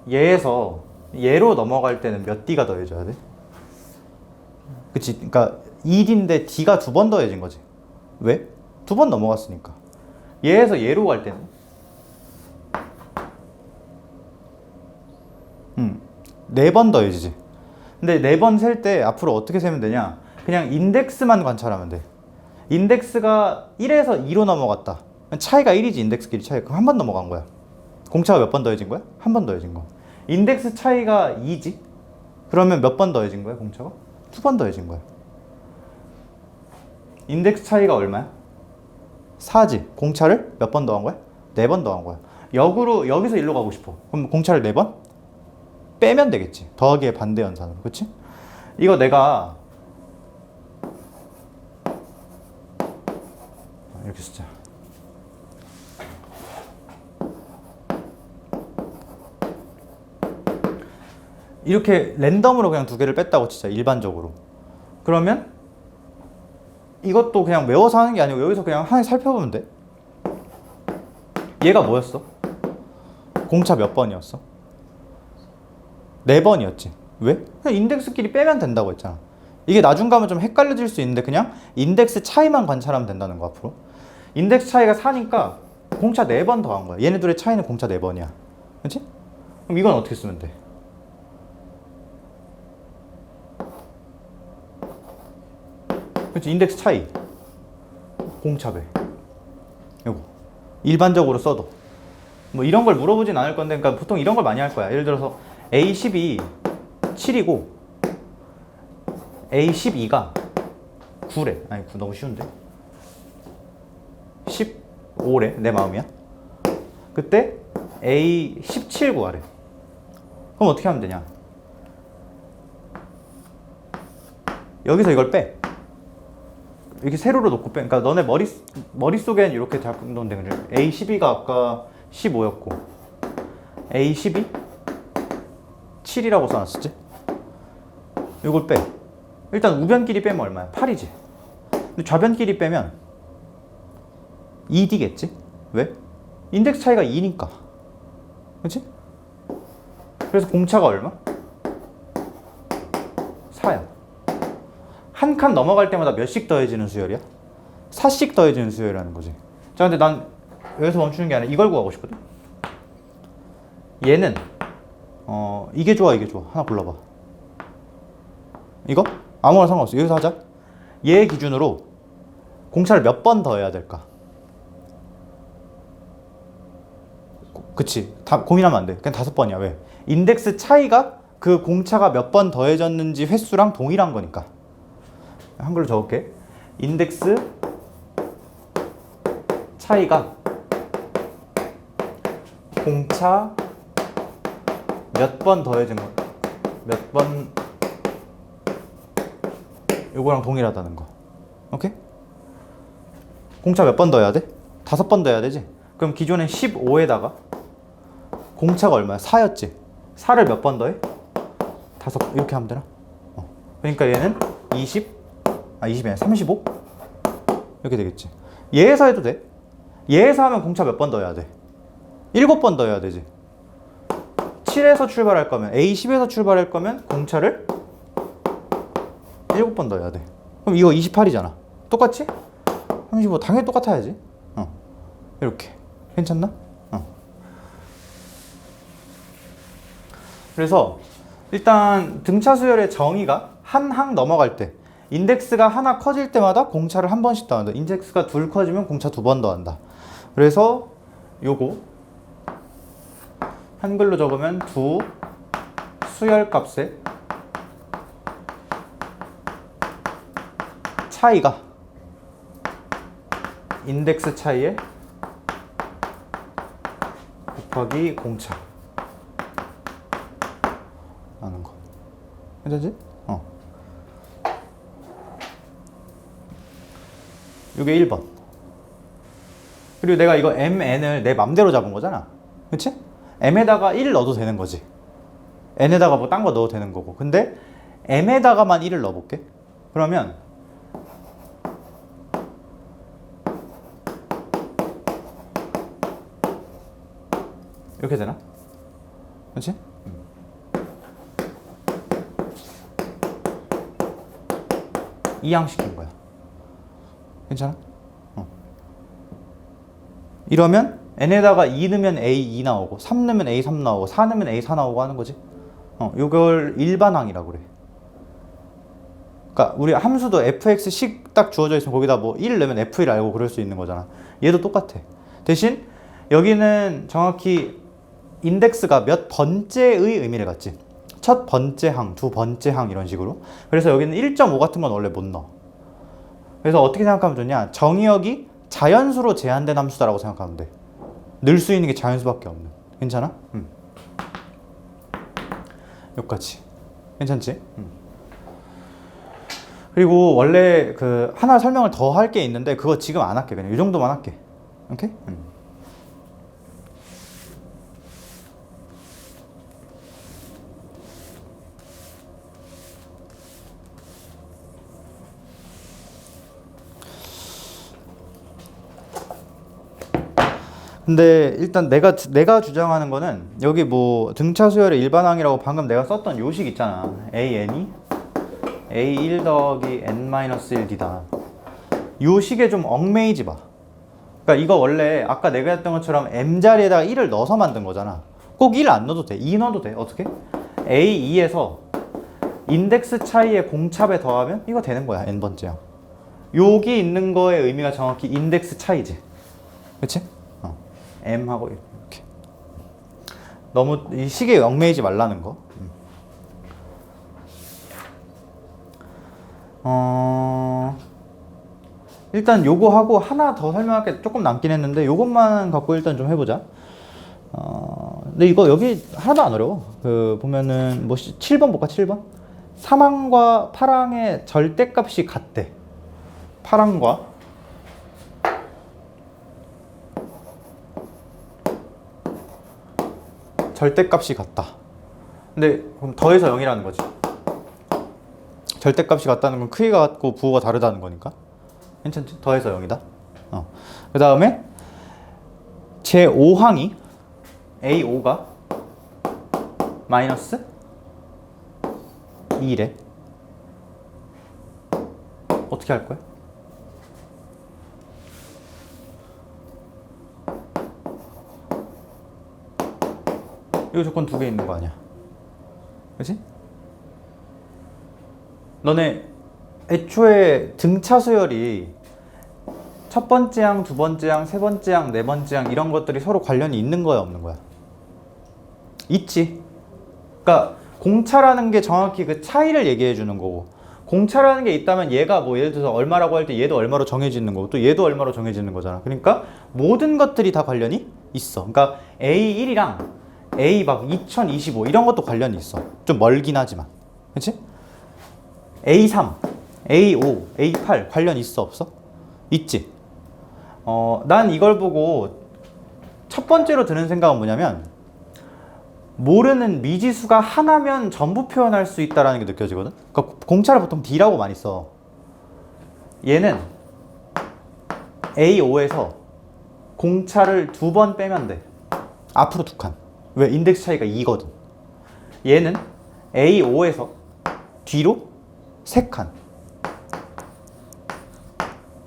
얘에서 얘로 넘어갈 때는 몇 D가 더해져야 돼? 그치? 그러니까 1인데 D가 두 번 더해진 거지. 왜? 두 번 넘어갔으니까. 얘에서 얘로 갈 때는 4번 더해지지. 근데 4번 셀 때 앞으로 어떻게 세면 되냐? 그냥 인덱스만 관찰하면 돼. 인덱스가 1에서 2로 넘어갔다. 차이가 1이지. 인덱스끼리 차이. 그럼 한 번 넘어간 거야. 공차가 몇 번 더해진 거야? 한 번 더해진 거. 인덱스 차이가 2지. 그러면 몇 번 더해진 거야, 공차가? 2번 더해진 거야. 인덱스 차이가 얼마야? 4지. 공차를 몇 번 더한 거야? 4번 더한 거야. 역으로 여기서 일로 가고 싶어. 그럼 공차를 4번? 빼면 되겠지. 더하기의 반대 연산으로. 그치? 이거 내가 이렇게 쓰자. 이렇게 랜덤으로 그냥 2개를 뺐다고 치자. 일반적으로. 그러면 이것도 그냥 외워서 하는 게 아니고 여기서 그냥 하나 살펴보면 돼. 얘가 뭐였어? 공차 몇 번이었어? 4번이었지. 왜? 그냥 인덱스끼리 빼면 된다고 했잖아. 이게 나중 가면 좀 헷갈려질 수 있는데 그냥 인덱스 차이만 관찰하면 된다는 거 앞으로. 인덱스 차이가 4니까 공차 4번 더한 거야. 얘네들의 차이는 공차 4번이야. 그렇지? 그럼 이건 어떻게 쓰면 돼? 그렇지? 인덱스 차이 공차배 요거 일반적으로 써도 뭐 이런 걸 물어보진 않을 건데 그러니까 보통 이런 걸 많이 할 거야. 예를 들어서 A12 7이고 A12가 9래. 아니 9 너무 쉬운데 15래. 내 마음이야. 그때 A17 구하래. 그럼 어떻게 하면 되냐? 여기서 이걸 빼. 이렇게 세로로 놓고 빼. 그러니까 너네 머릿속엔 이렇게 작동된 거지. A12가 아까 15였고 A12 7이라고 써놨었지? 이걸 빼. 일단 우변끼리 빼면 얼마야? 8이지. 근데 좌변끼리 빼면 2D겠지? 왜? 인덱스 차이가 2니까. 그렇지? 그래서 공차가 얼마? 4야. 한 칸 넘어갈 때마다 몇씩 더해지는 수열이야? 4씩 더해지는 수열이라는 거지. 자, 근데 난 여기서 멈추는 게 아니라 이걸 구하고 싶거든? 얘는 이게 좋아, 이게 좋아. 하나 골라봐. 이거? 아무거나 상관없어. 여기서 하자. 얘 기준으로 공차를 몇 번 더해야 될까? 그치. 다 고민하면 안 돼. 그냥 5번이야. 왜? 인덱스 차이가 그 공차가 몇 번 더해졌는지 횟수랑 동일한 거니까. 한글로 적을게. 인덱스 차이가 공차 몇 번 더해진 거. 몇 번 요거랑 동일하다는 거. 오케이? 공차 몇 번 더해야 돼? 5번 더해야 되지? 그럼 기존에 15에다가 공차가 얼마야? 4였지? 4를 몇 번 더해? 5, 이렇게 하면 되나? 그러니까 얘는 20이 아니라 35? 이렇게 되겠지. 얘에서 해도 돼. 얘에서 하면 공차 몇 번 더해야 돼? 7번 더해야 되지. 7에서 출발할 거면 A10에서 출발할 거면 공차를 7번 더해야 돼. 그럼 이거 28이잖아. 똑같지? 35 당연히 똑같아야지. 이렇게. 괜찮나? 그래서 일단 등차 수열의 정의가 한 항 넘어갈 때 인덱스가 하나 커질 때마다 공차를 한 번씩 더한다. 인덱스가 둘 커지면 공차 2번 더한다. 그래서 요거 한글로 적으면 두 수열값의 차이가 인덱스 차이에 곱하기 공차 라는 거. 괜찮지? 이게 1번. 그리고 내가 이거 mn을 내 맘대로 잡은 거잖아. 그치? m에다가 1 넣어도 되는 거지. n에다가 뭐 딴 거 넣어도 되는 거고. 근데 m에다가만 1을 넣어볼게. 그러면 이렇게 되나? 그치? 이항시킨 거야. 괜찮아? 이러면 n에다가 2 넣으면 a2 나오고 3 넣으면 a3 나오고 4 넣으면 a4 나오고 하는 거지. 이걸 일반항이라고 그래. 그러니까 우리 함수도 fx식 딱 주어져 있으면 거기다 뭐 1 넣으면 f1 알고 그럴 수 있는 거잖아. 얘도 똑같아. 대신 여기는 정확히 인덱스가 몇 번째의 의미를 갖지. 첫 번째 항, 두 번째 항 이런 식으로. 그래서 여기는 1.5 같은 건 원래 못 넣어. 그래서 어떻게 생각하면 좋냐? 정의역이 자연수로 제한된 함수다라고 생각하면 돼. 늘 수 있는 게 자연수밖에 없는. 괜찮아? 여기까지. 괜찮지? 그리고 원래 그 하나 설명을 더 할 게 있는데 그거 지금 안 할게. 그냥 이 정도만 할게. 오케이? 근데 일단 내가 주장하는 거는 여기 뭐 등차 수열의 일반항이라고 방금 내가 썼던 요식 있잖아. AN이 A1 더하기 N-1D다. 요 식에 좀 얽매이지 마. 그러니까 이거 원래 아까 내가 했던 것처럼 M자리에다가 1을 넣어서 만든 거잖아. 꼭 1 안 넣어도 돼. 2 넣어도 돼. 어떻게? A2에서 인덱스 차이에 공차배 더하면 이거 되는 거야. N번째야. 여기 있는 거의 의미가 정확히 인덱스 차이지. 그치? M하고 이렇게. 너무 이 식에 얽매이지 말라는 거. 일단 요거 하고 하나 더 설명할 게 조금 남긴 했는데 요것만 갖고 일단 좀 해보자. 근데 이거 여기 하나도 안 어려워. 그 보면은 뭐 7번 볼까? 7번? 3항과 8항의 절대값이 같대. 8항과 절대값이 같다. 근데 그럼 더해서 0이라는 거지. 절대값이 같다는 건 크기가 같고 부호가 다르다는 거니까. 괜찮지? 더해서 0이다. 그 다음에 제5항이 A5가 마이너스 2래. 어떻게 할 거야? 이 조건 두 개 있는 거 아니야? 그치? 너네 애초에 등차 수열이 첫 번째 항, 두 번째 항, 세 번째 항, 네 번째 항 이런 것들이 서로 관련이 있는 거야, 없는 거야? 있지. 그러니까 공차라는 게 정확히 그 차이를 얘기해 주는 거고, 공차라는 게 있다면 얘가 뭐 예를 들어서 얼마라고 할 때 얘도 얼마로 정해지는 거고 또 얘도 얼마로 정해지는 거잖아. 그러니까 모든 것들이 다 관련이 있어. 그러니까 A1이랑 A 막 2025 이런 것도 관련이 있어. 좀 멀긴 하지만. 그치? A3, A5, A8 관련 있어, 없어? 있지. 난 이걸 보고 첫 번째로 드는 생각은 뭐냐면 모르는 미지수가 하나면 전부 표현할 수 있다는 게 느껴지거든. 그러니까 공차를 보통 D라고 많이 써. 얘는 A5에서 공차를 2번 빼면 돼. 앞으로 2칸. 왜? 인덱스 차이가 2거든. 얘는 A5에서 뒤로 3칸.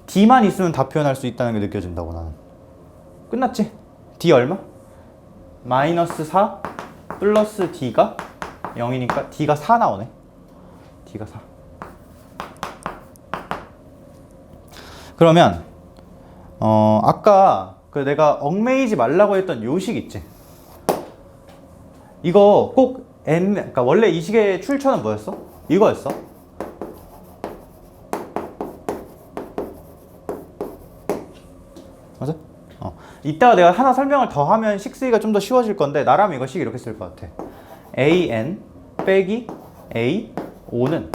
D만 있으면 다 표현할 수 있다는 게 느껴진다고 나는. 끝났지? D 얼마? 마이너스 4 플러스 D가 0이니까 D가 4 나오네. D가 4. 그러면 아까 그 내가 얽매이지 말라고 했던 요식 있지? 이거 꼭 그러니까 원래 이 식의 출처는 뭐였어? 이거였어. 맞아? 이따가 내가 하나 설명을 더 하면 식 쓰기가 좀 더 쉬워질 건데 나라면 이거 식 이렇게 쓸 것 같아. AN 빼기 A5는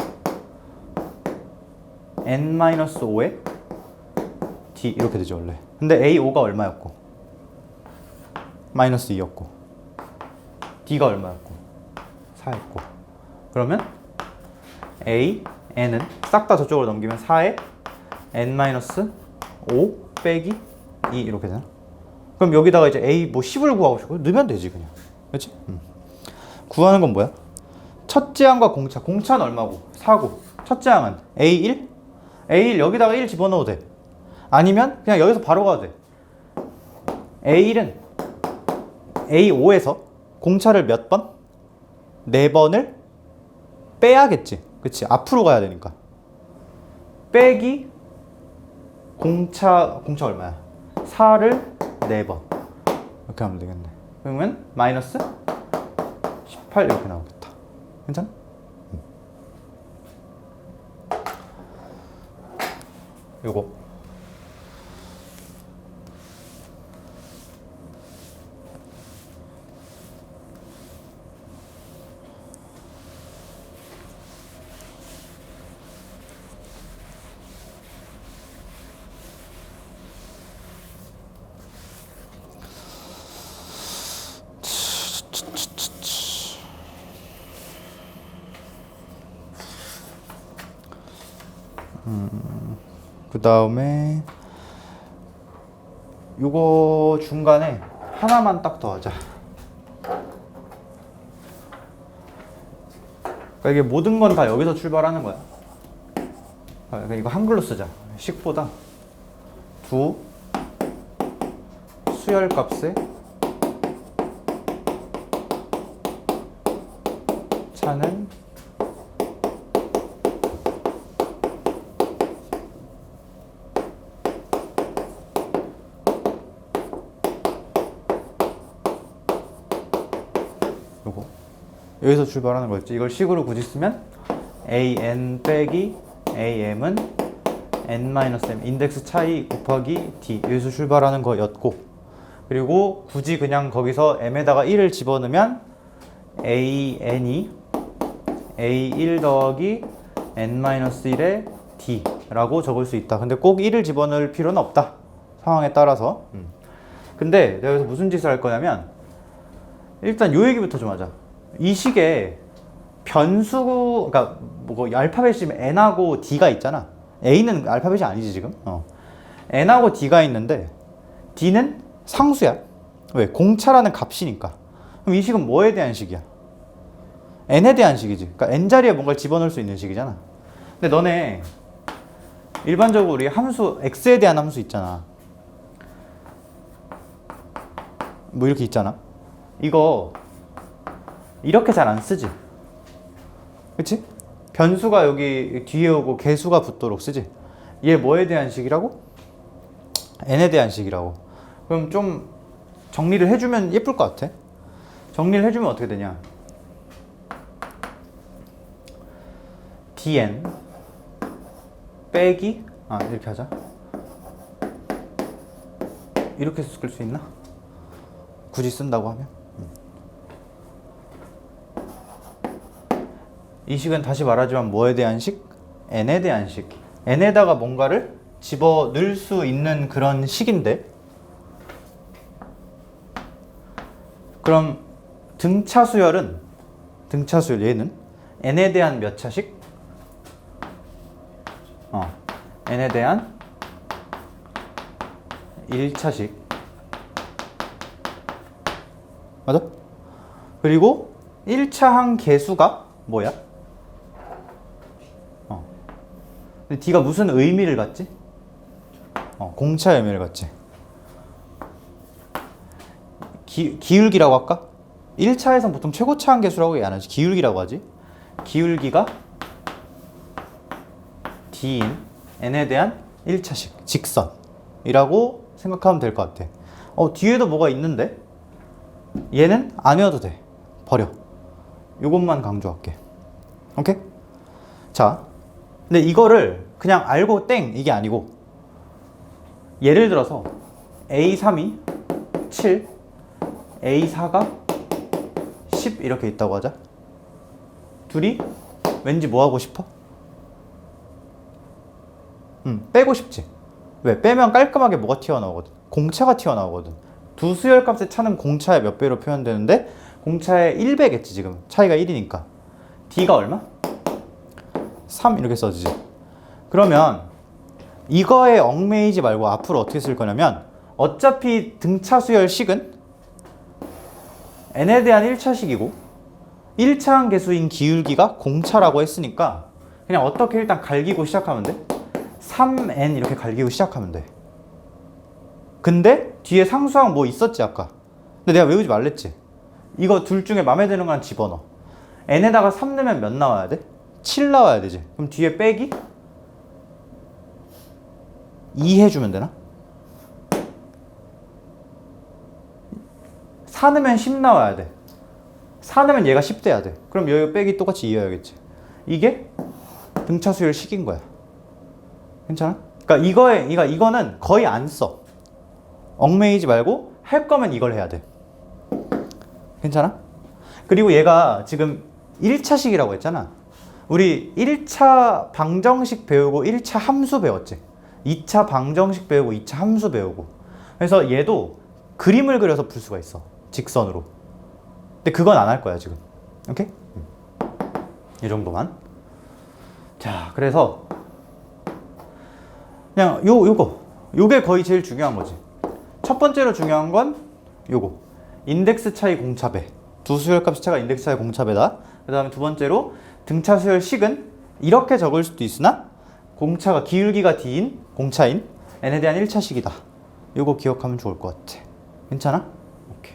N-5의 D 이렇게 되죠 원래. 근데 A5가 얼마였고? 마이너스 2였고 D가 얼마였고? 4였고. 그러면 A, N은 싹 다 저쪽으로 넘기면 4에 N-5 빼기 2 이렇게 되나? 그럼 여기다가 이제 A 뭐 10을 구하고 싶고 넣으면 되지 그냥. 그렇지? 구하는 건 뭐야? 첫째 항과 공차. 공차는 얼마고? 4고. 첫째 항은 A1? A1 여기다가 1 집어넣어도 돼. 아니면 그냥 여기서 바로 가도 돼. A1은 A5에서 공차를 몇 번? 4번을 빼야겠지. 그치? 앞으로 가야 되니까. 빼기 공차 얼마야? 4를 4번. 이렇게 하면 되겠네. 그러면 마이너스 18 이렇게 나오겠다. 괜찮아? 요거 그 다음에 요거 중간에 하나만 딱 더 하자. 그러니까 이게 모든 건 다 여기서 출발하는 거야. 그러니까 이거 한글로 쓰자. 식보다 두 수열값의 차는 요거 여기서 출발하는 거였지. 이걸 식으로 굳이 쓰면 an 빼기 am은 n-m 인덱스 차이 곱하기 d 여기서 출발하는 거였고, 그리고 굳이 그냥 거기서 m에다가 1을 집어넣으면 an이 a1 더하기 n-1의 d 라고 적을 수 있다. 근데 꼭 1을 집어넣을 필요는 없다, 상황에 따라서. 근데 내가 여기서 무슨 짓을 할 거냐면, 일단 요 얘기부터 좀 하자. 이 식에 변수, 그러니까 뭐 알파벳이 n하고 d가 있잖아. a는 알파벳이 아니지 지금. n하고 d가 있는데 d는 상수야. 왜? 공차라는 값이니까. 그럼 이 식은 뭐에 대한 식이야? n에 대한 식이지. 그러니까 n 자리에 뭔가를 집어넣을 수 있는 식이잖아. 근데 너네 일반적으로 우리 함수 x에 대한 함수 있잖아. 뭐 이렇게 있잖아. 이거 이렇게 잘 안 쓰지. 그치? 변수가 여기 뒤에 오고 개수가 붙도록 쓰지. 얘 뭐에 대한 식이라고? n에 대한 식이라고. 그럼 좀 정리를 해주면 예쁠 것 같아. 정리를 해주면 어떻게 되냐? dn 빼기 이렇게 하자. 이렇게 쓸 수 있나? 굳이 쓴다고 하면. 이 식은 다시 말하지만 뭐에 대한 식? n에 대한 식. n에다가 뭔가를 집어넣을 수 있는 그런 식인데, 그럼 등차 수열은, 등차 수열 얘는 n에 대한 몇 차식? n에 대한 1차식. 맞아? 그리고 1차 항 개수가 뭐야? 근데 D가 무슨 의미를 갖지? 공차 의미를 갖지. 기울기라고 할까? 1차에선 보통 최고차 항 개수라고 얘기 안 하지. 기울기라고 하지. 기울기가 D인 n에 대한 1차식, 직선이라고 생각하면 될 것 같아. 뒤에도 뭐가 있는데? 얘는 아니어도 돼. 버려. 요것만 강조할게. 오케이? 자, 근데 이거를 그냥 알고 땡 이게 아니고, 예를 들어서 A3이 7, A4가 10 이렇게 있다고 하자. 둘이 왠지 뭐 하고 싶어? 빼고 싶지. 왜? 빼면 깔끔하게 뭐가 튀어나오거든? 공차가 튀어나오거든. 두 수열값의 차는 공차의 몇 배로 표현되는데 공차의 1배겠지 지금. 차이가 1이니까. D가 얼마? 3 이렇게 써지지. 그러면 이거에 얽매이지 말고 앞으로 어떻게 쓸 거냐면, 어차피 등차 수열식은 n에 대한 1차식이고 1차항 개수인 기울기가 공차라고 했으니까 그냥 어떻게 일단 갈기고 시작하면 돼? 3n 이렇게 갈기고 시작하면 돼. 근데 뒤에 상수항 뭐 있었지 아까. 근데 내가 외우지 말랬지. 이거 둘 중에 마음에 드는 거 하나 집어넣어. n에다가 3 넣으면 몇 나와야 돼? 7 나와야 되지. 그럼 뒤에 빼기 2 해주면 되나? 4 넣으면 10 나와야 돼. 4 넣으면 얘가 10 돼야 돼. 그럼 여기 빼기 똑같이 2여야겠지. 이게 등차 수열 식인 거야. 괜찮아? 그러니까 이거는 거의 안 써. 얽매이지 말고 할 거면 이걸 해야 돼. 괜찮아? 그리고 얘가 지금 1차식이라고 했잖아. 우리 1차 방정식 배우고 1차 함수 배웠지. 2차 방정식 배우고 2차 함수 배우고. 그래서 얘도 그림을 그려서 풀 수가 있어. 직선으로. 근데 그건 안 할 거야 지금. 오케이? 이 정도만. 자, 그래서 그냥 요게 거의 제일 중요한 거지. 첫 번째로 중요한 건 요거. 인덱스 차이 공차배. 두 수열값 차가 인덱스 차이 공차배다. 그 다음에 두 번째로 등차 수열 식은 이렇게 적을 수도 있으나 공차가 기울기가 D인 공차인 n에 대한 1차식이다. 요거 기억하면 좋을 것 같아. 괜찮아? 오케이.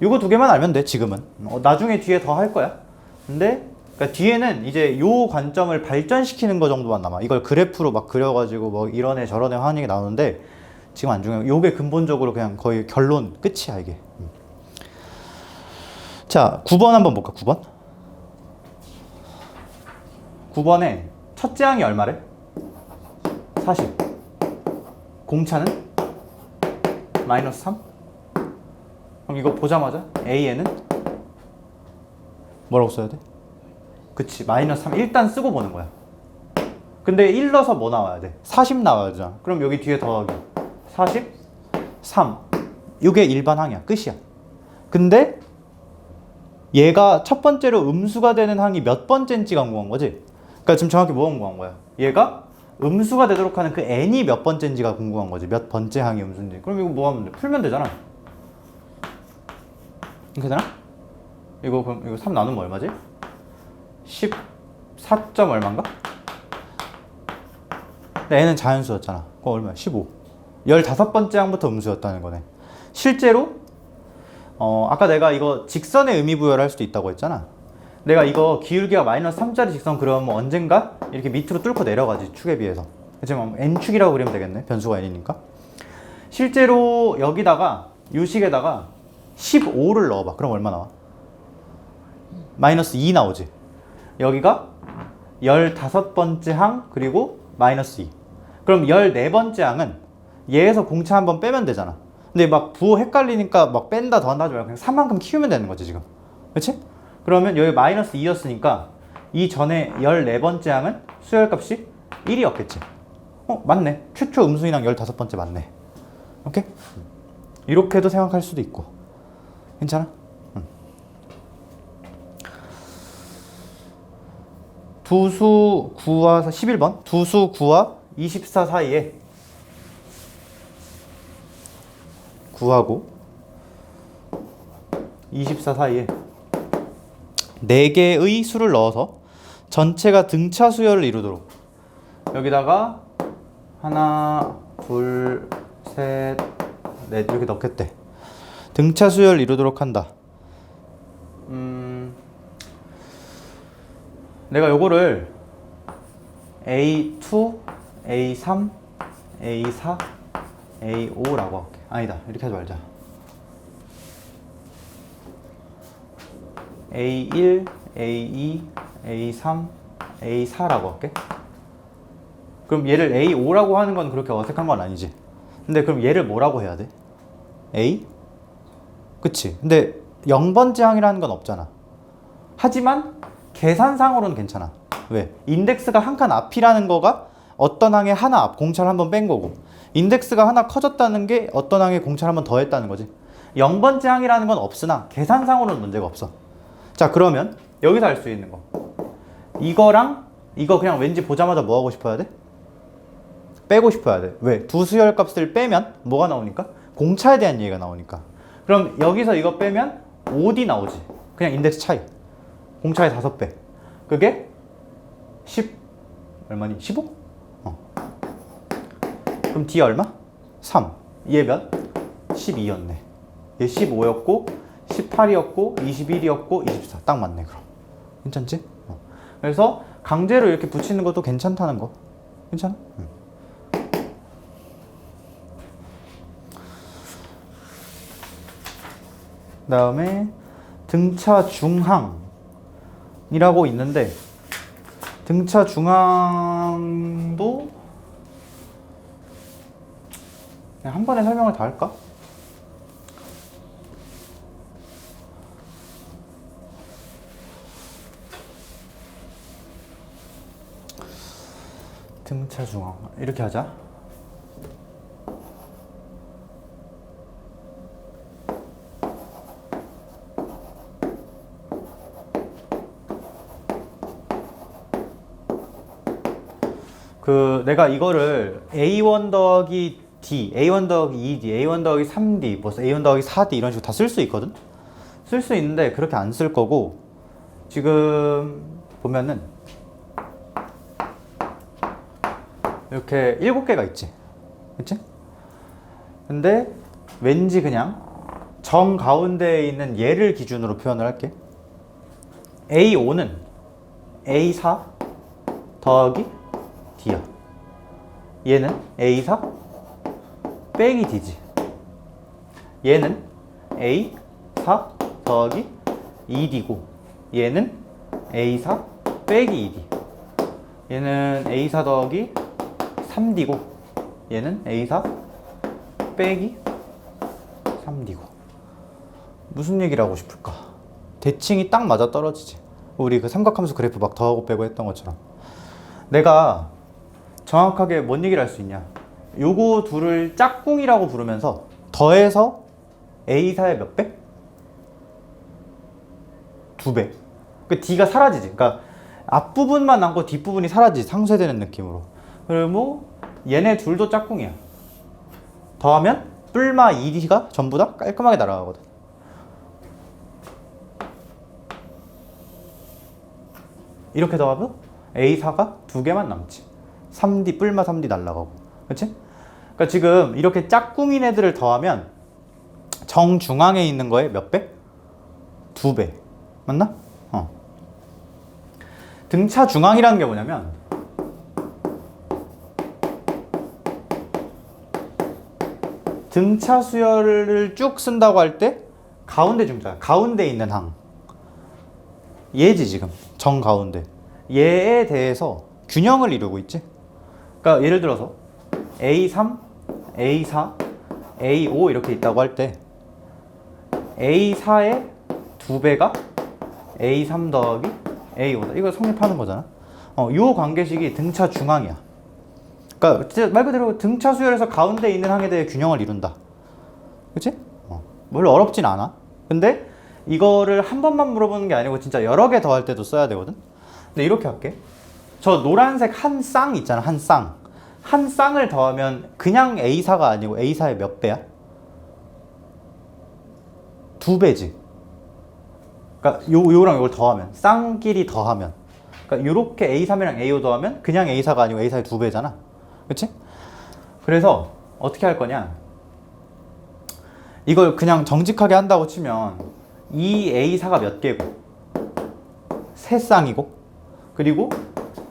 요거 두 개만 알면 돼 지금은. 나중에 뒤에 더 할 거야. 근데 그러니까 뒤에는 이제 요 관점을 발전시키는 거 정도만 남아. 이걸 그래프로 막 그려가지고 뭐 이런 애 저런 애 하는 게 나오는데 지금 안 중요해. 요게 근본적으로 그냥 거의 결론 끝이야 이게. 자, 9번 한번 볼까? 9번? 9번에 첫째 항이 얼마래? 40. 공차는? 마이너스 3? 그럼 이거 보자마자 AN은? 뭐라고 써야 돼? 그치, 마이너스 3. 일단 쓰고 보는 거야. 근데 1 넣어서 뭐 나와야 돼? 40 나와야 되잖아. 그럼 여기 뒤에 더하기 43. 이게 일반항이야. 끝이야. 근데 얘가 첫 번째로 음수가 되는 항이 몇 번째인지가 궁금한 거지? 그러니까 지금 정확히 뭐가 궁금한 거야? 얘가 음수가 되도록 하는 그 n이 몇 번째인지가 궁금한 거지. 몇 번째 항이 음수인지. 그럼 이거 뭐 하면 돼? 풀면 되잖아. 이렇게 되나? 이거 그럼 이거 3 나누면 얼마지? 14점 얼마인가? 근데 n은 자연수였잖아. 그거 얼마야? 15. 15번째 항부터 음수였다는 거네. 실제로 아까 내가 이거 직선의 의미 부여를 할 수도 있다고 했잖아. 내가 이거 기울기가 마이너스 3짜리 직선 그려면 언젠가 이렇게 밑으로 뚫고 내려가지. 축에 비해서. 지금 n축이라고 그리면 되겠네. 변수가 n이니까. 실제로 여기다가 이 식에다가 15를 넣어봐. 그럼 얼마 나와? 마이너스 2 나오지. 여기가 15번째 항 그리고 마이너스 2. 그럼 14번째 항은 얘에서 공차 한번 빼면 되잖아. 근데 막 부호 헷갈리니까 막 뺀다 더한다 하지 말고 그냥 3만큼 키우면 되는 거지 지금. 그렇지? 그러면 여기 마이너스 2였으니까 이 전에 14번째 항은 수열값이 1이었겠지. 맞네. 최초 음수인항 15번째 맞네. 오케이? 이렇게도 생각할 수도 있고. 괜찮아? 두수 9와 11번 두수 9와 24 사이에 9하고 24 사이에 4개의 수를 넣어서 전체가 등차 수열을 이루도록 여기다가 하나, 둘, 셋, 넷 이렇게 넣겠대. 등차 수열을 이루도록 한다. 내가 요거를 A2, A3, A4, A5라고 할게. 아니다. 이렇게 하지 말자. A1, A2, A3, A4라고 할게. 그럼 얘를 A5라고 하는 건 그렇게 어색한 건 아니지. 근데 그럼 얘를 뭐라고 해야 돼? A? 그치. 근데 0번째 항이라는 건 없잖아. 하지만 계산상으로는 괜찮아. 왜? 인덱스가 한 칸 앞이라는 거가 어떤 항의 하나 앞 공차를 한번 뺀 거고 인덱스가 하나 커졌다는 게 어떤 항의 공차를 한번 더했다는 거지. 0번째 항이라는 건 없으나 계산상으로는 문제가 없어. 자, 그러면 여기서 알 수 있는 거 이거랑 이거 그냥 왠지 보자마자 뭐 하고 싶어야 돼? 빼고 싶어야 돼. 왜? 두 수열 값을 빼면 뭐가 나오니까? 공차에 대한 얘기가 나오니까. 그럼 여기서 이거 빼면 5D 나오지. 그냥 인덱스 차이. 공차의 5배. 그게 10 얼마니? 15? 그럼 D 얼마? 3. 얘 몇? 12였네. 얘 15였고 18이었고 21이었고 24. 딱 맞네 그럼. 괜찮지? 그래서 강제로 이렇게 붙이는 것도 괜찮다는 거. 괜찮아? 그 다음에 등차 중항이라고 있는데 등차 중항도 그냥 한 번에 설명을 다 할까? 등차 중항 이렇게 하자. 내가 이거를 A1 더하기 D, A1 더하기 2D, A1 더하기 3D, 뭐 A1 더하기 4D 이런 식으로 다 쓸 수 있거든? 쓸 수 있는데 그렇게 안 쓸 거고 지금 보면은 이렇게 7개가 있지. 그치? 근데 왠지 그냥 정 가운데에 있는 얘를 기준으로 표현을 할게. A5는 A4 더하기 D야. 얘는 A4 빼기 D지. 얘는 A4 더하기 2D고 얘는 A4 빼기 2D. 얘는 A4 더하기 3D고 얘는 A4 빼기 3D고. 무슨 얘기를 하고 싶을까? 대칭이 딱 맞아 떨어지지. 우리 그 삼각함수 그래프 막 더하고 빼고 했던 것처럼. 내가 정확하게 뭔 얘기를 할 수 있냐? 요거 둘을 짝꿍이라고 부르면서 더해서 A4의 몇 배? 2배. 그 D가 사라지지. 그러니까 앞부분만 남고 뒷부분이 사라지지. 상쇄되는 느낌으로. 그리고 얘네 둘도 짝꿍이야. 더하면 뿔마 2D가 전부 다 깔끔하게 날아가거든. 이렇게 더하면 A4가 2개만 남지. 3D 뿔마 3D 날아가고. 그치? 그러니까 지금 이렇게 짝꿍인 애들을 더하면 정중앙에 있는 거에 몇 배? 2배. 맞나? 등차 중앙이라는 게 뭐냐면 등차 수열을 쭉 쓴다고 할 때 가운데 중자, 가운데 있는 항. 얘지 지금 정 가운데. 얘에 대해서 균형을 이루고 있지. 그러니까 예를 들어서 A3, A4, A5 이렇게 있다고 할 때 A4의 2배가 A3 더하기 A5다. 이거 성립하는 거잖아. 요 관계식이 등차 중앙이야. 그러니까 말 그대로 등차 수열에서 가운데 있는 항에 대해 균형을 이룬다. 그치? 별로 어렵진 않아. 근데 이거를 한 번만 물어보는 게 아니고 진짜 여러 개 더할 때도 써야 되거든. 근데 이렇게 할게. 저 노란색 한 쌍 있잖아. 한 쌍. 한 쌍을 더하면 그냥 A4가 아니고 A4의 몇 배야? 2배지. 그러니까 요거랑 요걸 더하면 쌍끼리 더하면 그러니까 요렇게 A3이랑 A5 더하면 그냥 A4가 아니고 A4의 2배잖아. 그치? 그래서 어떻게 할 거냐? 이걸 그냥 정직하게 한다고 치면 이 A4가 몇 개고 3쌍이고 그리고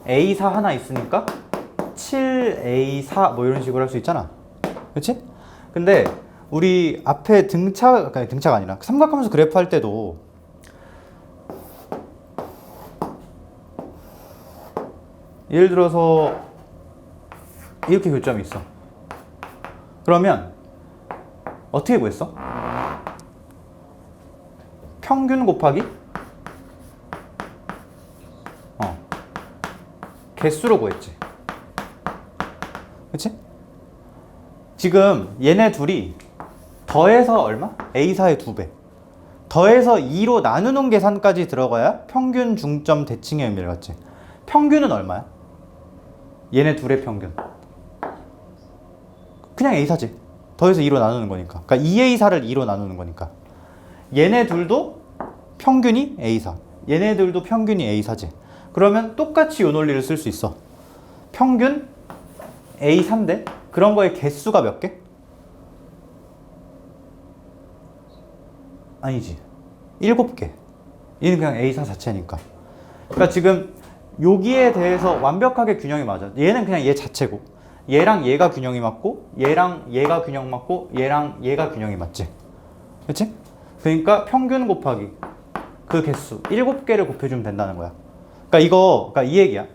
A4 하나 있으니까 7A4 뭐 이런 식으로 할 수 있잖아. 그치? 근데 우리 앞에 등차가 아니라 삼각함수 그래프 할 때도 예를 들어서 이렇게 교점이 있어. 그러면 어떻게 구했어? 평균 곱하기 개수로 구했지. 그치? 지금 얘네 둘이 더해서 얼마? A4의 2배. 더해서 2로 나누는 계산까지 들어가야 평균 중점 대칭의 의미를 갖지. 평균은 얼마야? 얘네 둘의 평균. 그냥 A4지. 더해서 2로 나누는 거니까. 그러니까 2A4를 2로 나누는 거니까. 얘네 둘도 평균이 A4. 얘네들도 평균이 A4지. 그러면 똑같이 이 논리를 쓸 수 있어. 평균 A3대 그런 거의 개수가 몇 개? 아니지. 7개. 얘는 그냥 A4 자체니까. 그러니까 지금 여기에 대해서 완벽하게 균형이 맞아. 얘는 그냥 얘 자체고 얘랑 얘가 균형이 맞고 얘랑 얘가 균형 맞고 얘랑 얘가 균형이 맞지. 그치? 그러니까 평균 곱하기 그 개수 7개를 곱해주면 된다는 거야. 그러니까 이 얘기야.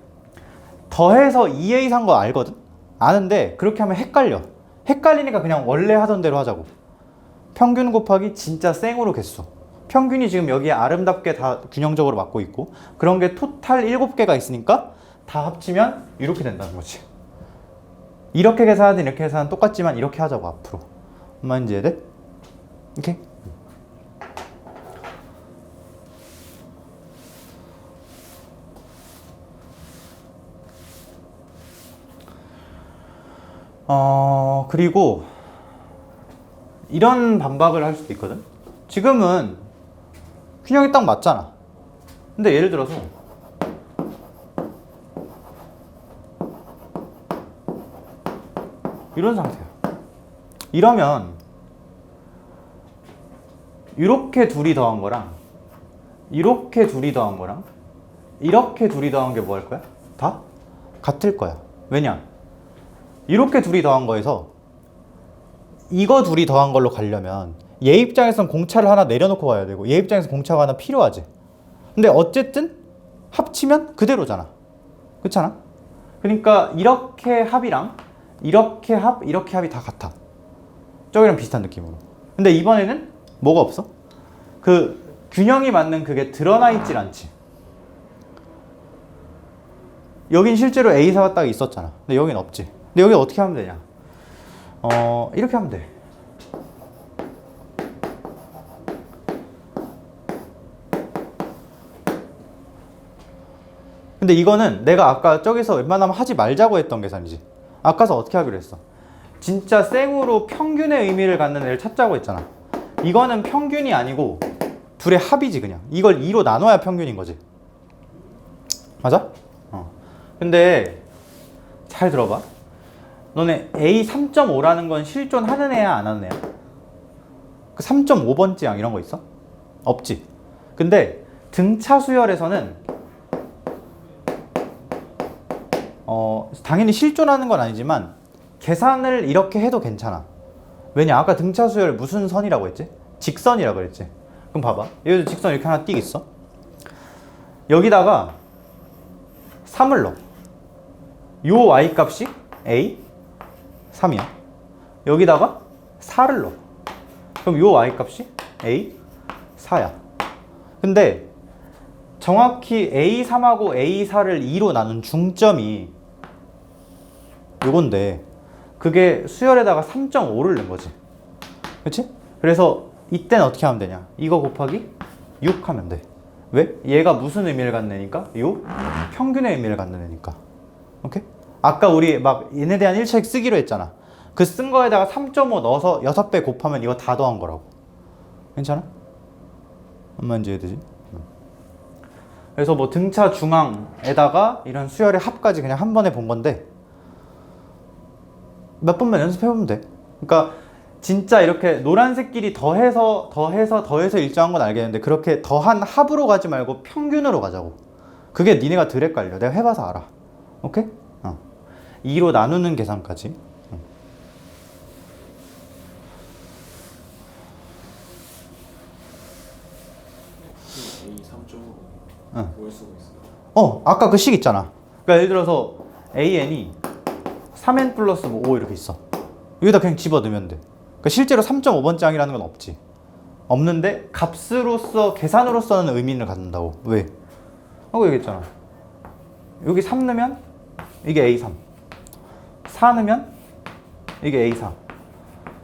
더해서 2a 산 거 알거든? 아는데 그렇게 하면 헷갈리니까 그냥 원래 하던 대로 하자고. 평균 곱하기 진짜 생으로 개수. 평균이 지금 여기에 아름답게 다 균형적으로 맞고 있고 그런 게 토탈 7개가 있으니까 다 합치면 이렇게 된다는 거지. 이렇게 계산하든 이렇게 계산하든 똑같지만 이렇게 하자고 앞으로. 뭔 말인지 이해돼? 오케이? 그리고 이런 반박을 할 수도 있거든. 지금은 균형이 딱 맞잖아. 근데 예를 들어서 이런 상태야. 이러면 이렇게 둘이 더한 거랑 이렇게 둘이 더한 거랑 이렇게 둘이 더한 게 뭐 할 거야? 다 같을 거야. 왜냐? 이렇게 둘이 더한 거에서 이거 둘이 더한 걸로 가려면 얘 입장에선 공차를 하나 내려놓고 가야 되고 얘 입장에서 공차가 하나 필요하지. 근데 어쨌든 합치면 그대로잖아. 그렇잖아? 그러니까 이렇게 합이랑 이렇게 합이 다 같아. 저기랑 비슷한 느낌으로. 근데 이번에는 뭐가 없어? 그 균형이 맞는 그게 드러나 있질 않지. 여긴 실제로 A사가 딱 있었잖아. 근데 여긴 없지. 근데 여기 어떻게 하면 되냐? 이렇게 하면 돼. 근데 이거는 내가 아까 저기서 웬만하면 하지 말자고 했던 계산이지. 아까서 어떻게 하기로 했어? 진짜 생으로 평균의 의미를 갖는 애를 찾자고 했잖아. 이거는 평균이 아니고 둘의 합이지 그냥. 이걸 2로 나눠야 평균인 거지. 맞아? 근데 잘 들어봐. 너네 A 3.5라는 건 실존하는 애야 안 하는 애야? 그 3.5번째 양 이런 거 있어? 없지. 근데 등차 수열에서는 당연히 실존하는 건 아니지만 계산을 이렇게 해도 괜찮아. 왜냐? 아까 등차 수열 무슨 선이라고 했지? 직선이라고 그랬지. 그럼 봐봐. 여기도 직선 이렇게 하나 띡 있어. 여기다가 3을 넣어. 요 y값이 A 3이야. 여기다가 4를 넣어. 그럼 요 y값이 A 4야. 근데 정확히 A3하고 A4를 2로 나눈 중점이 요건데 그게 수열에다가 3.5를 넣은 거지. 그치? 그래서 이때는 어떻게 하면 되냐? 이거 곱하기 6 하면 돼. 왜? 얘가 무슨 의미를 갖는 애니까? 요 평균의 의미를 갖는 애니까. 오케이? 아까 우리 막 얘네 대한 1차익 쓰기로 했잖아. 그 쓴 거에다가 3.5 넣어서 6배 곱하면 이거 다 더한 거라고. 괜찮아? 얼마인지 이해되지? 그래서 뭐 등차 중앙에다가 이런 수열의 합까지 그냥 한 번에 본 건데 몇 번만 연습해보면 돼. 그러니까 진짜 이렇게 노란색끼리 더해서 일정한 건 알겠는데 그렇게 더한 합으로 가지 말고 평균으로 가자고. 그게 니네가 덜 헷갈려. 내가 해봐서 알아. 오케이? 2로 나누는 계산까지. A 3.5 뭘 쓰고 있어요? 아까 그 식 있잖아. 그러니까 예를 들어서 AN이 3N 플러스 뭐 5 이렇게 있어. 여기다 그냥 집어넣으면 돼. 그러니까 실제로 3.5번장이라는 건 없지. 없는데 값으로서 계산으로서는 의미를 갖는다고. 왜? 하고 얘기했잖아. 여기 3 넣으면 이게 A3, 4 넣으면 이게 A4.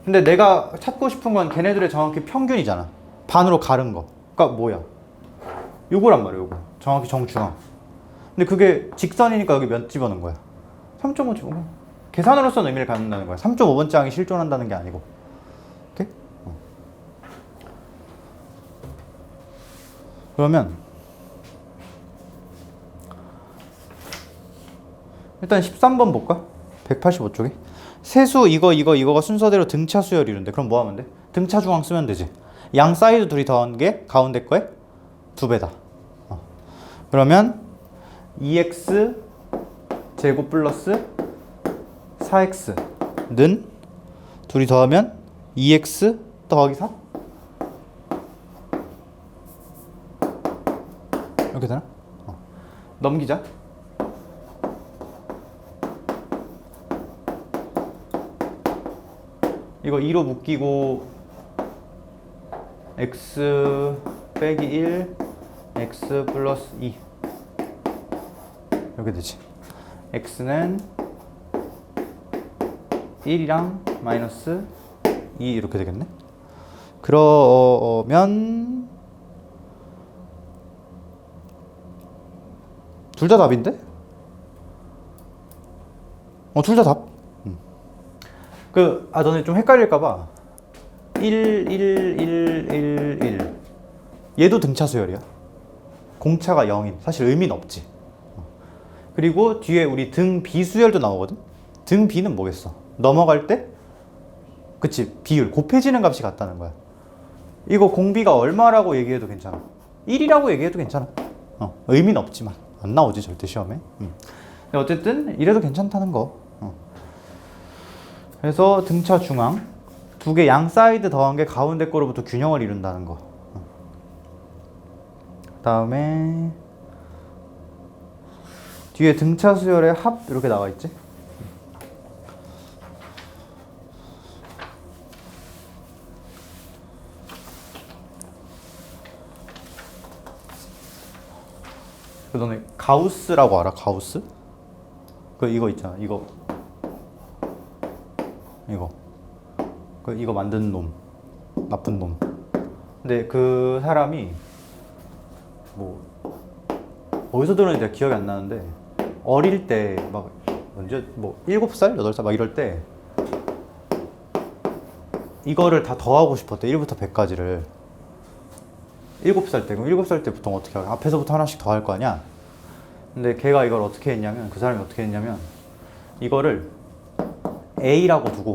근데 내가 찾고 싶은 건 걔네들의 정확히 평균이잖아. 반으로 가른 거. 그러니까 뭐야? 요거란 말이야. 요거 정확히 정중앙. 근데 그게 직선이니까 여기 몇 집어넣은 거야? 3.5 집어넣어. 계산으로서는 의미를 갖는다는 거야. 3.5번째 항이 실존한다는 게 아니고. 오케이? 그러면 일단 13번 볼까? 185쪽에 세수 이거가 순서대로 등차 수열이는데 그럼 뭐 하면 돼? 등차 중앙 쓰면 되지. 양 사이드 둘이 더한 게 가운데 거에 2배다. 그러면 2x 제곱 플러스 4x는 둘이 더하면 2x 더하기 4? 이렇게 되나? 넘기자. 이거 2로 묶이고 x 빼기 1 x 플러스 2 이렇게 되지. x는 1이랑 마이너스 2 이렇게 되겠네. 그러면 둘 다 답인데? 둘 다 답. 너네 좀 헷갈릴까봐 1, 1, 1, 1, 1 얘도 등차 수열이야. 공차가 0인. 사실 의미는 없지. 그리고 뒤에 우리 등 비수열도 나오거든. 등 비는 뭐겠어? 넘어갈 때 그치, 비율, 곱해지는 값이 같다는 거야. 이거 공비가 얼마라고 얘기해도 괜찮아. 1이라고 얘기해도 괜찮아. 의미는 없지만 안 나오지 절대 시험에. 근데 어쨌든 이래도 괜찮다는 거. 그래서 등차 중앙 두 개 양 사이드 더한 게 가운데 거로부터 균형을 이룬다는 거. 그다음에 뒤에 등차 수열의 합 이렇게 나와 있지. 너네 가우스라고 알아? 가우스? 이거 있잖아. 이거 만든 놈, 나쁜 놈. 근데 그 사람이 뭐 어디서 들었는지 내가 기억이 안 나는데 어릴 때 막 언제 뭐 7살, 8살 막 이럴 때 이거를 다 더하고 싶었대. 1부터 100까지를. 7살 때. 그럼 7살 때 보통 어떻게 하냐? 앞에서부터 하나씩 더 할 거 아니야? 근데 걔가 이걸 어떻게 했냐면, 그 사람이 어떻게 했냐면 이거를 A라고 두고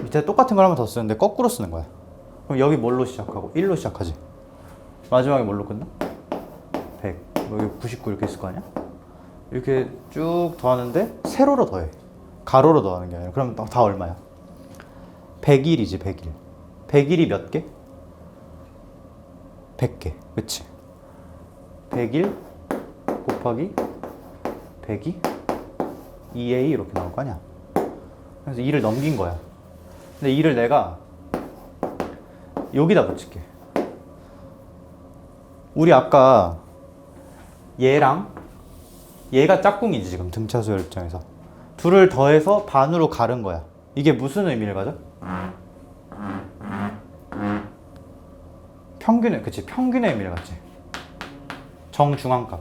밑에 똑같은 걸 한 번 더 쓰는데 거꾸로 쓰는 거야. 그럼 여기 뭘로 시작하고 1로 시작하지. 마지막에 뭘로 끝나? 100. 여기 99 이렇게 있을 거 아니야? 이렇게 쭉 더하는데 세로로 더해. 가로로 더하는 게 아니라. 그럼 다 얼마야? 100일이지. 100일. 100일이 몇 개? 100개. 그치? 100일 곱하기 100이 2a 이렇게 나올 거 아니야. 그래서 2를 넘긴 거야. 근데 2를 내가 여기다 붙일게. 우리 아까 얘랑 얘가 짝꿍이지 지금 등차 수열 입장에서. 둘을 더해서 반으로 가른 거야. 이게 무슨 의미를 가져? 평균의, 그치, 평균의 의미를 갖지. 정중앙값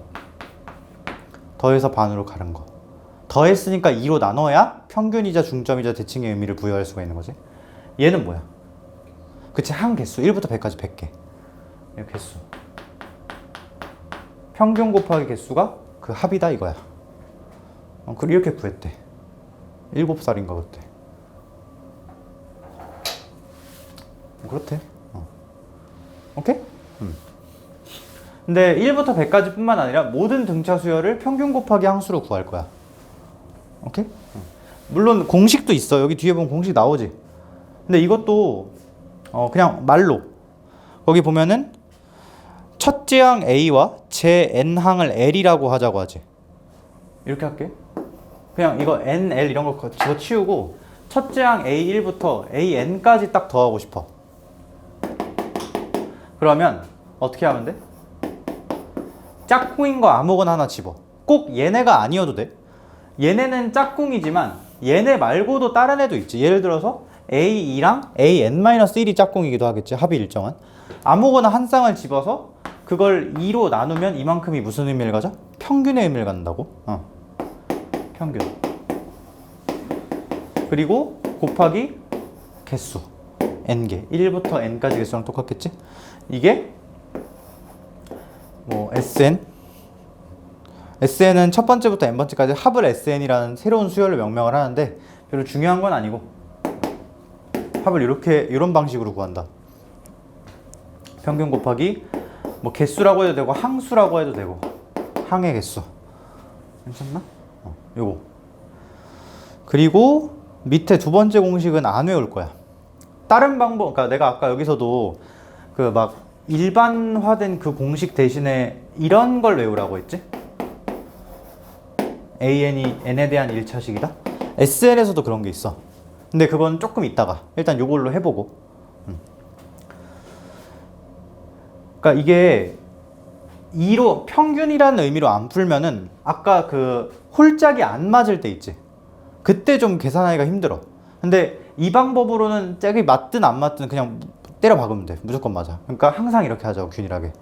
더해서 반으로 가른 거. 더했으니까 2로 나눠야 평균이자 중점이자 대칭의 의미를 부여할 수가 있는 거지. 얘는 뭐야? 그치, 한 개수 1부터 100까지 100개. 이 개수 평균 곱하기 개수가 그 합이다 이거야. 이렇게 구했대. 7살인가 그때. 그렇대. 오케이? 근데 1부터 100까지 뿐만 아니라 모든 등차 수열을 평균 곱하기 항수로 구할 거야. 오케이? 물론 공식도 있어. 여기 뒤에 보면 공식 나오지. 근데 이것도 그냥 말로 거기 보면은 첫째 항 A와 제 N항을 L이라고 하자고 하지. 이렇게 할게. 그냥 이거 N, L 이런 거 집어치우고 첫째 항 A1부터 AN까지 딱 더하고 싶어. 그러면 어떻게 하면 돼? 짝꿍인 거 아무거나 하나 집어. 꼭 얘네가 아니어도 돼. 얘네는 짝꿍이지만 얘네 말고도 다른 애도 있지. 예를 들어서 A2랑 AN-1이 짝꿍이기도 하겠지. 합이 일정한. 아무거나 한 쌍을 집어서 그걸 2로 나누면 이만큼이 무슨 의미를 가져? 평균의 의미를 갖는다고. 평균. 그리고 곱하기 개수. n개. 1부터 n까지 개수랑 똑같겠지? 이게 뭐 SN? SN은 첫 번째부터 n번째까지 합을 SN이라는 새로운 수열로 명명을 하는데 별로 중요한 건 아니고 합을 이런 방식으로 구한다. 평균 곱하기 뭐 개수라고 해도 되고 항수라고 해도 되고 항의 개수. 괜찮나? 요거. 그리고 밑에 두 번째 공식은 안 외울 거야. 다른 방법, 그러니까 내가 아까 여기서도 그 막 일반화된 그 공식 대신에 이런 걸 외우라고 했지? AN이 n에 대한 1차식이다? SN에서도 그런 게 있어. 근데 그건 조금 있다가 일단 요걸로 해보고. 그러니까 이게 2로 평균이라는 의미로 안 풀면은 아까 그 홀짝이 안 맞을 때 있지. 그때 좀 계산하기가 힘들어. 근데 이 방법으로는 짝이 맞든 안 맞든 그냥 때려 박으면 돼. 무조건 맞아. 그러니까 항상 이렇게 하자고, 균일하게.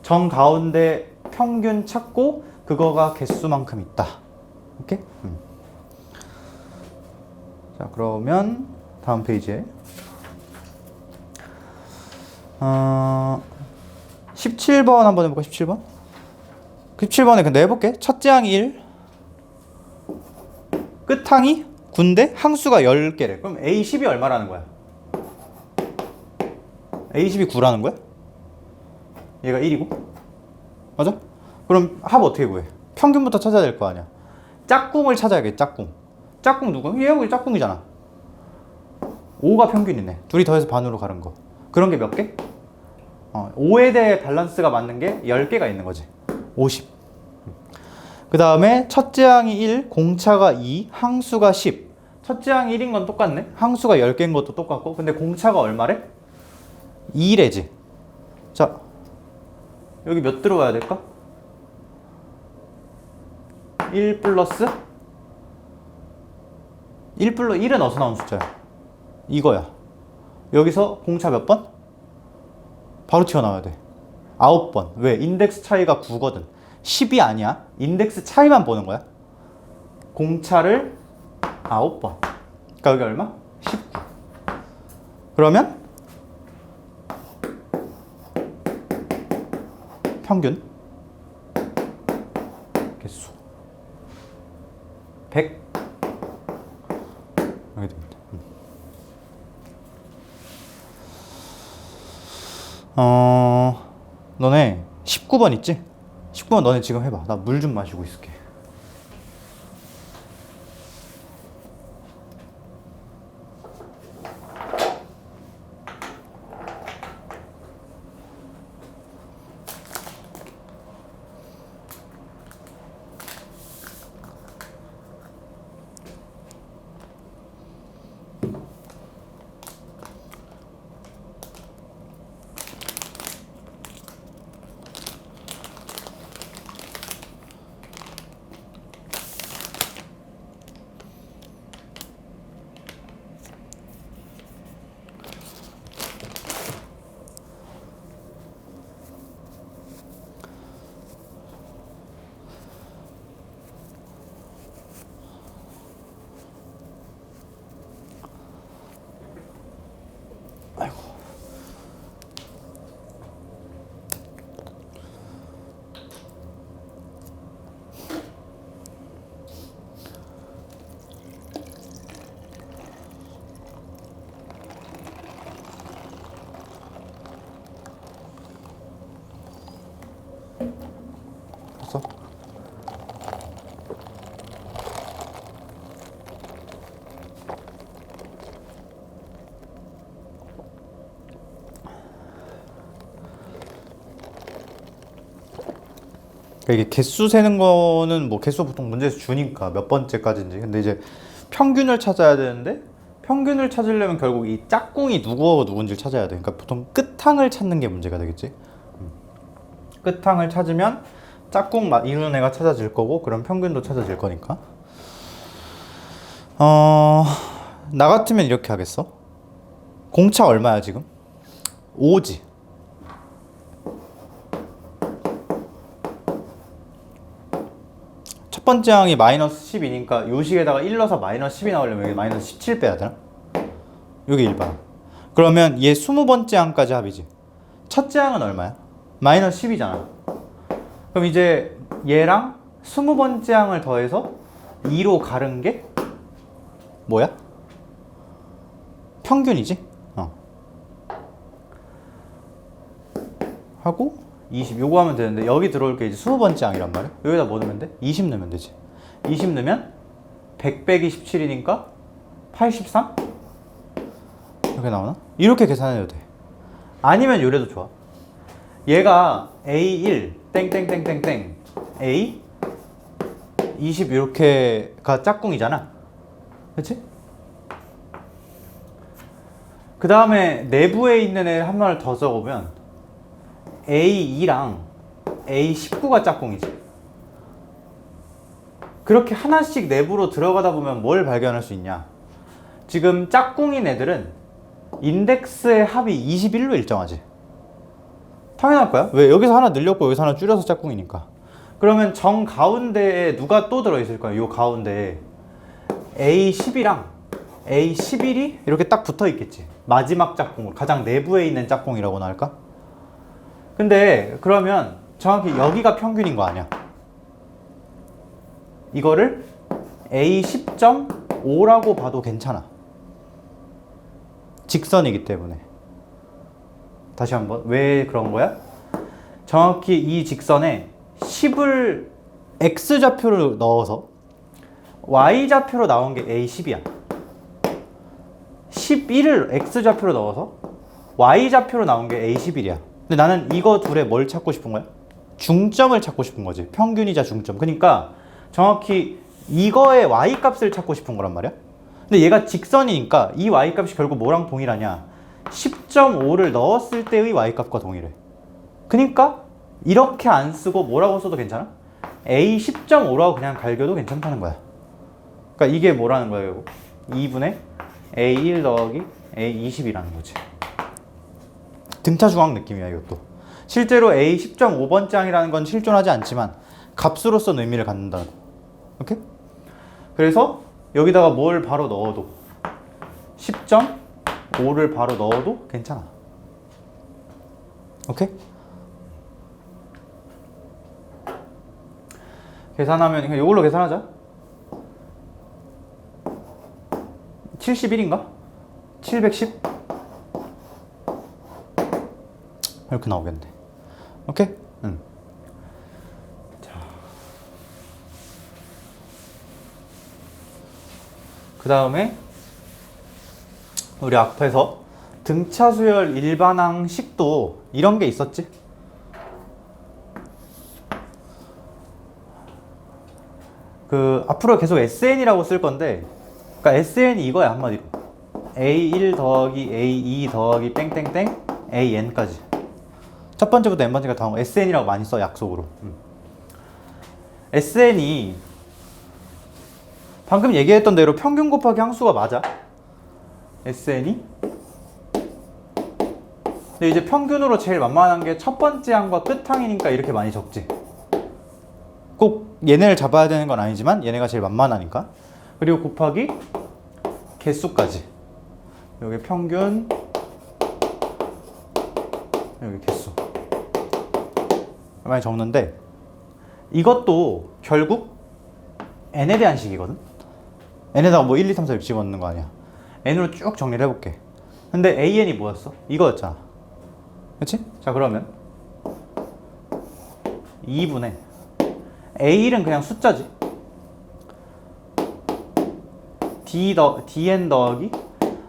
정 가운데 평균 찾고 그거가 개수만큼 있다. 오케이? 자, 그러면 다음 페이지에 17번 한번 해볼까? 17번? 17번에 근데 해볼게. 첫째 항이 1, 끝항이 9인데 항수가 10개래. 그럼 A10이 얼마라는 거야? A10이 9라는 거야? 얘가 1이고? 맞아? 그럼 합 어떻게 구해? 평균부터 찾아야 될 거 아니야. 짝꿍을 찾아야겠. 짝꿍 누구? 얘하고 짝꿍이잖아. 5가 평균이네. 둘이 더해서 반으로 가는 거. 그런 게 몇 개? 5에 대해 밸런스가 맞는 게 10개가 있는 거지. 50. 그 다음에 첫째 항이 1, 공차가 2, 항수가 10. 첫째 항이 1인 건 똑같네. 항수가 10개인 것도 똑같고. 근데 공차가 얼마래? 2래지. 자, 여기 몇 들어와야 될까? 1 플러스 1은 어디서 나온 숫자야? 이거야. 여기서 공차 몇 번? 바로 튀어나와야 돼. 9번. 왜? 인덱스 차이가 9거든. 10이 아니야. 인덱스 차이만 보는 거야. 공차를 9번. 그러니까 여기 얼마? 19. 그러면 평균 개수 100 이렇게 됩니다. 너네 19번 있지? 19번 너네 지금 해봐. 나 물 좀 마시고 있을게. 됐어? 이게 개수 세는 거는 뭐 개수 보통 문제에서 주니까 몇 번째까지인지. 근데 이제 평균을 찾아야 되는데 평균을 찾으려면 결국 이 짝꿍이 누구하고 누군지를 찾아야 돼. 그러니까 보통 끝항을 찾는 게 문제가 되겠지. 끝항을 찾으면 짝꿍 이루는 애가 찾아질 거고, 그럼 평균도 찾아질 거니까. 나 같으면 이렇게 하겠어. 공차 얼마야 지금? 5지. 첫 번째 항이 마이너스 10이니까 요 식에다가 1 넣어서 마이너스 10이 나오려면 여기 마이너스 17 빼야 되나? 여기 1번. 그러면 얘 20번째 항까지 합이지. 첫째 항은 얼마야? 마이너스 10이잖아. 그럼 이제 얘랑 20번째 항을 더해서 2로 가른 게 뭐야? 평균이지? 하고 20 요거 하면 되는데, 여기 들어올 게 이제 20번째 항이란 말이야. 여기다 뭐 넣으면 돼? 20 넣으면 되지. 20 넣으면 100 빼기 17이니까 83? 이렇게 나오나? 이렇게 계산해도 돼. 아니면 요래도 좋아. 얘가 A1 땡땡땡땡땡 A 20 이렇게가 짝꿍이잖아. 그치? 그 다음에 내부에 있는 애를 한 마리 더 써보면 A2랑 A19가 짝꿍이지. 그렇게 하나씩 내부로 들어가다 보면 뭘 발견할 수 있냐? 지금 짝꿍인 애들은 인덱스의 합이 21로 일정하지. 당연할 거야. 왜? 여기서 하나 늘렸고 여기서 하나 줄여서 짝꿍이니까. 그러면 정 가운데에 누가 또 들어있을 거야? 요 가운데에 A10이랑 A11이 이렇게 딱 붙어 있겠지. 마지막 짝꿍으로 가장 내부에 있는 짝꿍이라고나 할까? 근데 그러면 정확히 여기가 평균인 거 아니야? 이거를 A10.5라고 봐도 괜찮아. 직선이기 때문에. 다시 한번. 왜 그런 거야? 정확히 이 직선에 10을 X좌표로 넣어서 Y좌표로 나온 게 A10이야. 11을 X좌표로 넣어서 Y좌표로 나온 게 A11이야. 근데 나는 이거 둘에 뭘 찾고 싶은 거야? 중점을 찾고 싶은 거지. 평균이자 중점. 그러니까 정확히 이거의 Y값을 찾고 싶은 거란 말이야. 근데 얘가 직선이니까 이 Y값이 결국 뭐랑 동일하냐? 10.5를 넣었을 때의 Y값과 동일해. 그러니까 이렇게 안 쓰고 뭐라고 써도 괜찮아? A 10.5라고 그냥 갈겨도 괜찮다는 거야. 그러니까 이게 뭐라는 거예요? 2분의 A1 더하기 A20이라는 거지. 등차 중앙 느낌이야 이것도. 실제로 A 10.5번 짱이라는 건 실존하지 않지만 값으로서는 의미를 갖는다는 거. 오케이? 그래서 여기다가 뭘 바로 넣어도 10.5를 바로 넣어도 괜찮아. 오케이? 계산하면 그냥 이걸로 계산하자. 71인가? 710? 이렇게 나오겠네. 오케이? 응. 자. 그 다음에 우리 앞에서 등차 수열 일반항식도 이런 게 있었지? 그 앞으로 계속 SN이라고 쓸 건데, 그러니까 SN이 이거야 한마디로. A1 더하기 A2 더하기 땡땡땡 AN까지. 첫 번째부터 n번째가 다 SN이라고 많이 써 약속으로. SN이 방금 얘기했던 대로 평균 곱하기 항수가 맞아. SN이. 근데 이제 평균으로 제일 만만한 게 첫 번째 항과 끝항이니까 이렇게 많이 적지. 꼭 얘네를 잡아야 되는 건 아니지만 얘네가 제일 만만하니까. 그리고 곱하기 개수까지. 여기 평균, 여기 개수. 많이 적는데 이것도 결국 n에 대한 식이거든. n에다가 뭐 1, 2, 3, 4, 6 집어넣는 거 아니야. n으로 쭉 정리를 해볼게. 근데 an이 뭐였어? 이거였잖아. 그치? 자 그러면 2분의 A1은 그냥 숫자지. dn 더하기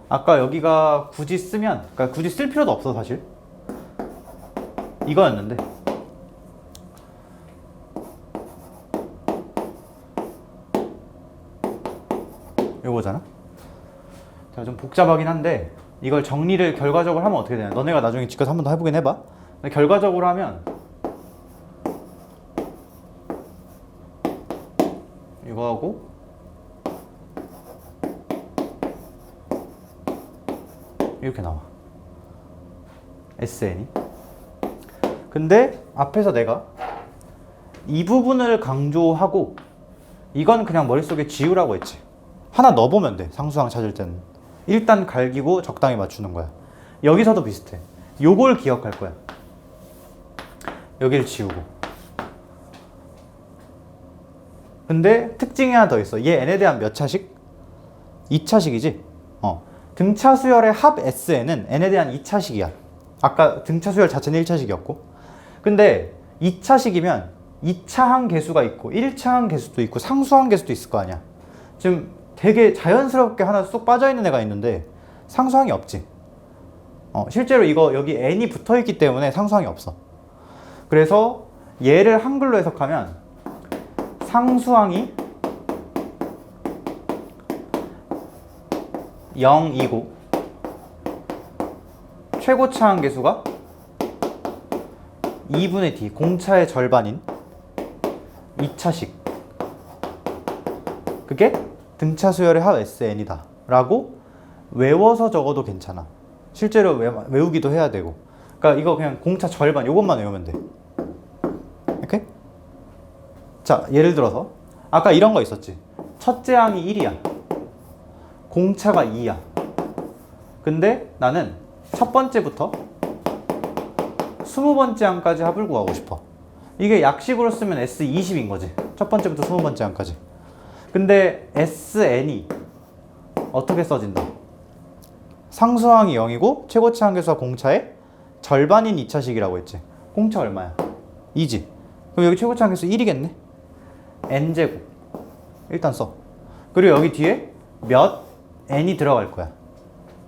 아까 여기가 굳이 쓰면, 그러니까 굳이 쓸 필요도 없어 사실. 이거였는데 요거잖아. 자, 좀 복잡하긴 한데 이걸 정리를 결과적으로 하면 어떻게 되냐. 너네가 나중에 직접 한 번 더 해보긴 해봐. 근데 결과적으로 하면 이거하고 이렇게 나와. SN이. 근데 앞에서 내가 이 부분을 강조하고 이건 그냥 머릿속에 지우라고 했지. 하나 넣어보면 돼. 상수항 찾을 때는. 일단 갈기고 적당히 맞추는 거야. 여기서도 비슷해. 요걸 기억할 거야. 여기를 지우고. 근데 특징이 하나 더 있어. 얘 n에 대한 몇 차식? 2차식이지? 등차 수열의 합 SN은 n에 대한 2차식이야. 아까 등차 수열 자체는 1차식이었고. 근데 2차식이면 2차항 개수가 있고 1차항 개수도 있고 상수항 개수도 있을 거 아니야. 지금 되게 자연스럽게 하나 쏙 빠져있는 애가 있는데 상수항이 없지. 실제로 이거 여기 n이 붙어있기 때문에 상수항이 없어. 그래서 얘를 한글로 해석하면 상수항이 0이고 최고차 항계수가 2분의 d, 공차의 절반인 2차식. 그게 등차 수열의 합 SN이다 라고 외워서 적어도 괜찮아. 실제로 외우기도 해야 되고. 그러니까 이거 그냥 공차 절반 이것만 외우면 돼. 이렇게? 자, 예를 들어서 아까 이런 거 있었지. 첫째 항이 1이야. 공차가 2야. 근데 나는 첫 번째부터 20번째 항까지 합을 구하고 싶어. 이게 약식으로 쓰면 S20인 거지. 첫 번째부터 20번째 항까지. 근데 SN이 어떻게 써진다? 상수항이 0이고 최고차 항계수가 공차의 절반인 2차식이라고 했지. 공차 얼마야? 2지. 그럼 여기 최고차 항계수 1이겠네? n제곱. 일단 써. 그리고 여기 뒤에 몇 n이 들어갈 거야.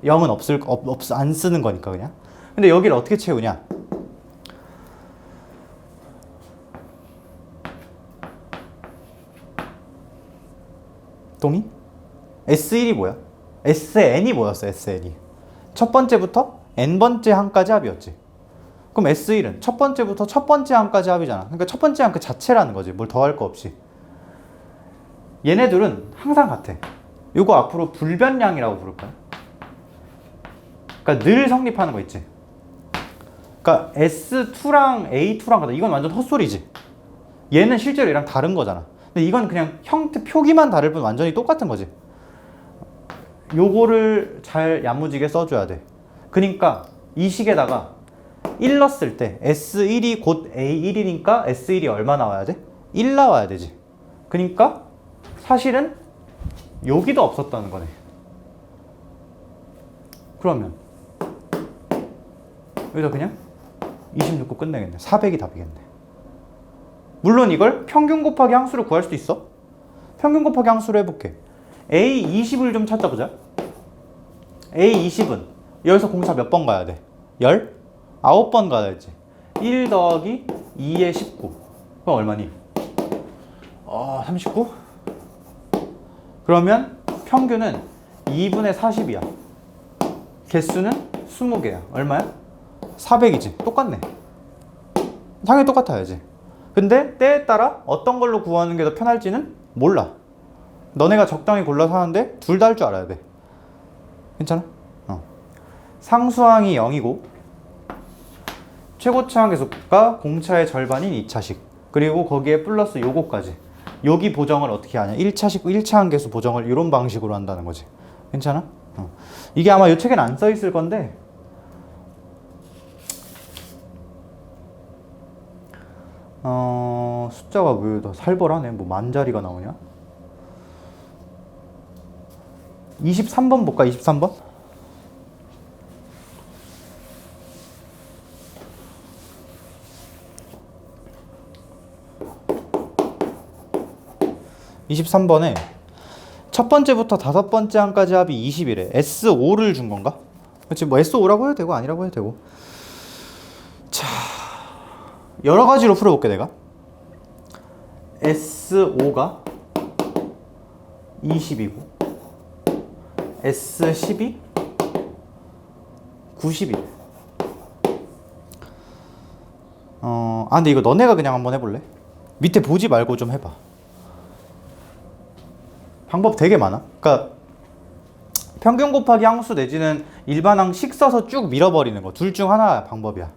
0은 안 쓰는 거니까 그냥. 근데 여기를 어떻게 채우냐? 동의? S1이 뭐야? SN이 뭐였어? SN이 첫 번째부터 n번째 항까지 합이었지. 그럼 S1은 첫 번째부터 첫 번째 항까지 합이잖아. 그러니까 첫 번째 항 그 자체라는 거지. 뭘 더할 거 없이. 얘네들은 항상 같아. 이거 앞으로 불변량이라고 부를 거야. 그러니까 늘 성립하는 거 있지. 그러니까 S2랑 A2랑 같아. 이건 완전 헛소리지. 얘는 실제로 얘랑 다른 거잖아. 근데 이건 그냥 형태 표기만 다를 뿐 완전히 똑같은 거지. 요거를 잘 야무지게 써줘야 돼. 그러니까 이 식에다가 1 넣었을 때 S1이 곧 A1이니까 S1이 얼마 나와야 돼? 1 나와야 되지. 그러니까 사실은 여기도 없었다는 거네. 그러면 여기다 그냥 26고 끝내겠네. 400이 답이겠네. 물론 이걸 평균 곱하기 항수를 구할 수도 있어. 평균 곱하기 항수로 해볼게. A20을 좀 찾아보자. A20은 여기서 공차 몇 번 가야 돼? 19번 가야 되지. 1 더하기 2의 19. 그럼 얼마니? 39? 그러면 평균은 2분의 40이야. 개수는 20개야. 얼마야? 400이지. 똑같네. 당연히 똑같아야지. 근데 때에 따라 어떤 걸로 구하는 게 더 편할지는 몰라. 너네가 적당히 골라서 하는데 둘 다 할 줄 알아야 돼. 괜찮아? 상수항이 0이고 최고차 항계수가 공차의 절반인 2차식. 그리고 거기에 플러스 요거까지. 여기 보정을 어떻게 하냐? 1차식, 1차 항계수 보정을 이런 방식으로 한다는 거지. 괜찮아? 이게 아마 이 책에는 안 써 있을 건데 숫자가 왜 다 살벌하네. 뭐 만자리가 나오냐? 23번 볼까? 23번? (23번에) 첫 번째부터 다섯 번째 항까지 합이 20이래. S5를 준 건가? 그렇지. 뭐 S5라고 해도 되고 아니라고 해도 되고. 자, 여러 가지로 풀어볼게 내가. S5가 20이고 S10이 90이래. 근데 이거 너네가 그냥 한번 해볼래? 밑에 보지 말고 좀 해봐. 방법 되게 많아. 그러니까 평균 곱하기 항수 내지는 일반항 식 써서 쭉 밀어버리는 거. 둘 중 하나 방법이야.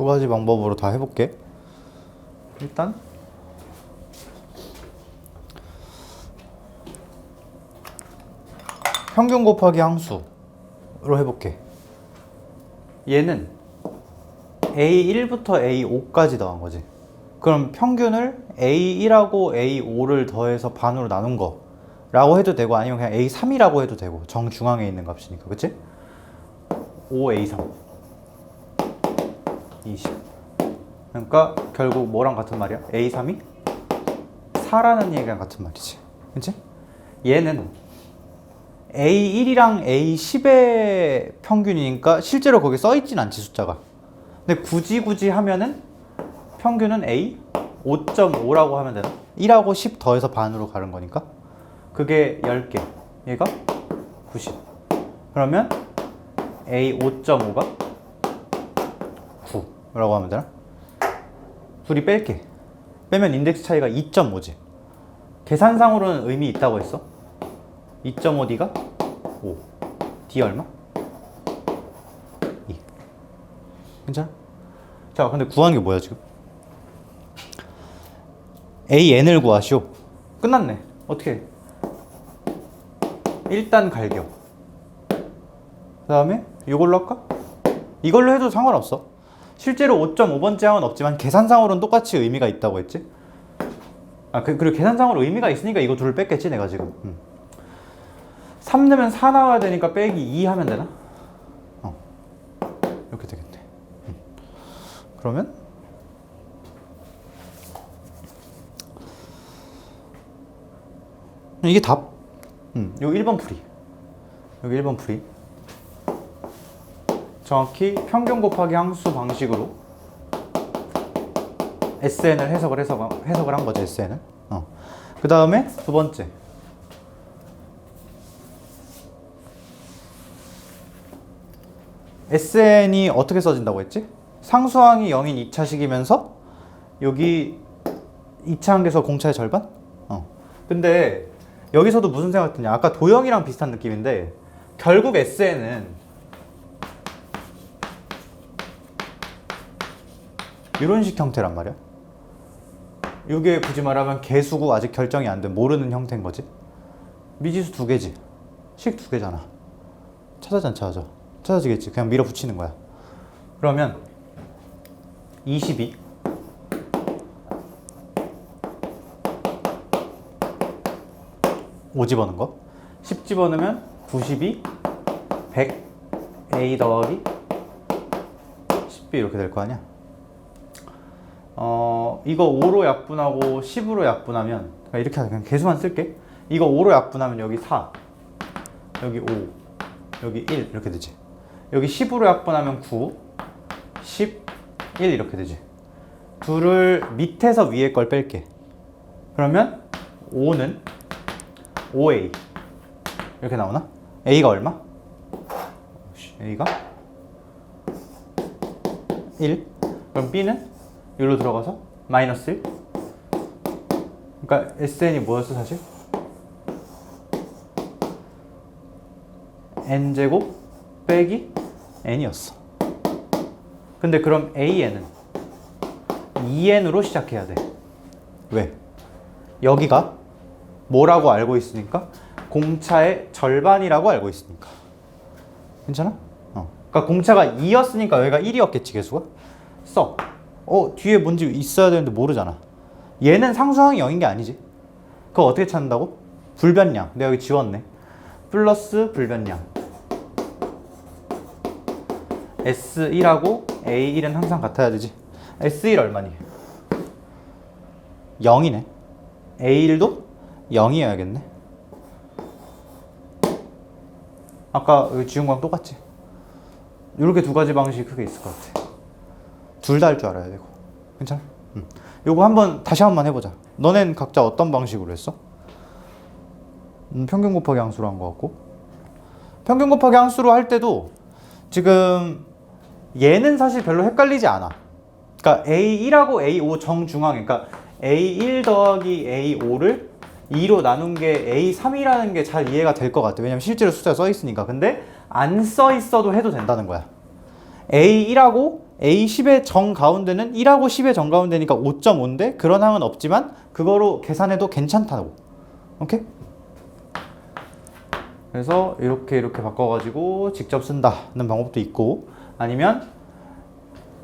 두 가지 방법으로 다 해볼게. 일단 평균 곱하기 항수로 해볼게. 얘는 A1부터 A5까지 더한 거지. 그럼 평균을 A1하고 A5를 더해서 반으로 나눈 거 라고 해도 되고, 아니면 그냥 A3이라고 해도 되고, 정중앙에 있는 값이니까. 그치? 5A3 20. 그러니까 결국 뭐랑 같은 말이야? A3이 4라는 얘기랑 같은 말이지. 그치? 얘는 A1이랑 A10의 평균이니까 실제로 거기 써있진 않지, 숫자가. 근데 굳이 하면은 평균은 A 5.5라고 하면 되나? 1하고 10 더해서 반으로 가는 거니까. 그게 10개. 얘가 90. 그러면 A 5.5가 9라고 하면 되나? 둘이 뺄게. 빼면 인덱스 차이가 2.5지. 계산상으로는 의미 있다고 했어. 2.5 D가 5. D 얼마? 2. 괜찮아? 자, 근데 구하는 게 뭐야 지금? AN을 구하시오. 끝났네. 어떻게 해? 일단 갈겨. 그 다음에 이걸로 할까? 이걸로 해도 상관없어. 실제로 5.5번째 항은 없지만 계산상으로는 똑같이 의미가 있다고 했지. 그리고 계산상으로 의미가 있으니까 이거 둘을 뺐겠지 내가 지금. 3 넣으면 4 나와야 되니까 빼기 2 하면 되나? 이렇게 되겠네. 그러면 이게 답. 요 1번 풀이. 여기 1번 풀이. 정확히 평균 곱하기 항수 방식으로 SN을 해석을 한 거죠, SN은. 그 다음에 두 번째. SN이 어떻게 써진다고 했지? 상수항이 0인 2차식이면서 여기 2차 한계에서 공차의 절반? 근데 여기서도 무슨 생각 드냐? 아까 도형이랑 비슷한 느낌인데 결국 SN은 이런 식 형태란 말이야. 이게 굳이 말하면 개수고 아직 결정이 안 된 모르는 형태인 거지. 미지수 두 개지. 식 두 개잖아. 찾아지겠지. 그냥 밀어붙이는 거야. 그러면 22 5 집어넣은 거, 10 집어넣으면 92 100 A 더하기 10B 이렇게 될 거 아니야. 이거 5로 약분하고 10으로 약분하면, 이렇게 하자. 그냥 개수만 쓸게. 이거 5로 약분하면 여기 4, 여기 5, 여기 1 이렇게 되지. 여기 10으로 약분하면 9, 10, 1 이렇게 되지. 둘을 밑에서 위에 걸 뺄게. 그러면 5는 5A 이렇게 나오나? A가 얼마? A가 1. 그럼 B는 여기로 들어가서 마이너스 1. 그러니까 SN이 뭐였어 사실? N제곱 빼기 N이었어. 근데 그럼 AN은 2N으로 시작해야 돼. 왜? 여기가 뭐라고 알고 있으니까? 공차의 절반이라고 알고 있으니까. 괜찮아? 그러니까 공차가 2였으니까 여기가 1이었겠지, 개수가? 써. 뒤에 뭔지 있어야 되는데 모르잖아. 얘는 상수항이 0인 게 아니지. 그거 어떻게 찾는다고? 불변량. 내가 여기 지웠네. 플러스 불변량. S1하고 A1은 항상 같아야 되지. S1 얼마니? 0이네. A1도 0이어야겠네. 아까 여기 지운 거랑 똑같지? 이렇게 두 가지 방식이 크게 있을 것 같아. 둘 다 할 줄 알아야 되고. 괜찮아? 요거 한번 다시 한번 해보자. 너넨 각자 어떤 방식으로 했어? 평균 곱하기 항수로 한 것 같고. 평균 곱하기 항수로 할 때도 지금 얘는 사실 별로 헷갈리지 않아. 그러니까 A1하고 A5 정중앙에, 그러니까 A1 더하기 A5를 2로 나눈 게 A3이라는 게 잘 이해가 될 것 같아. 왜냐면 실제로 숫자가 써 있으니까. 근데 안 써 있어도 해도 된다는 거야. A1하고 A10의 정가운데는 1하고 10의 정가운데니까 5.5인데 그런 항은 없지만 그거로 계산해도 괜찮다고. 오케이? 그래서 이렇게 바꿔가지고 직접 쓴다는 방법도 있고 아니면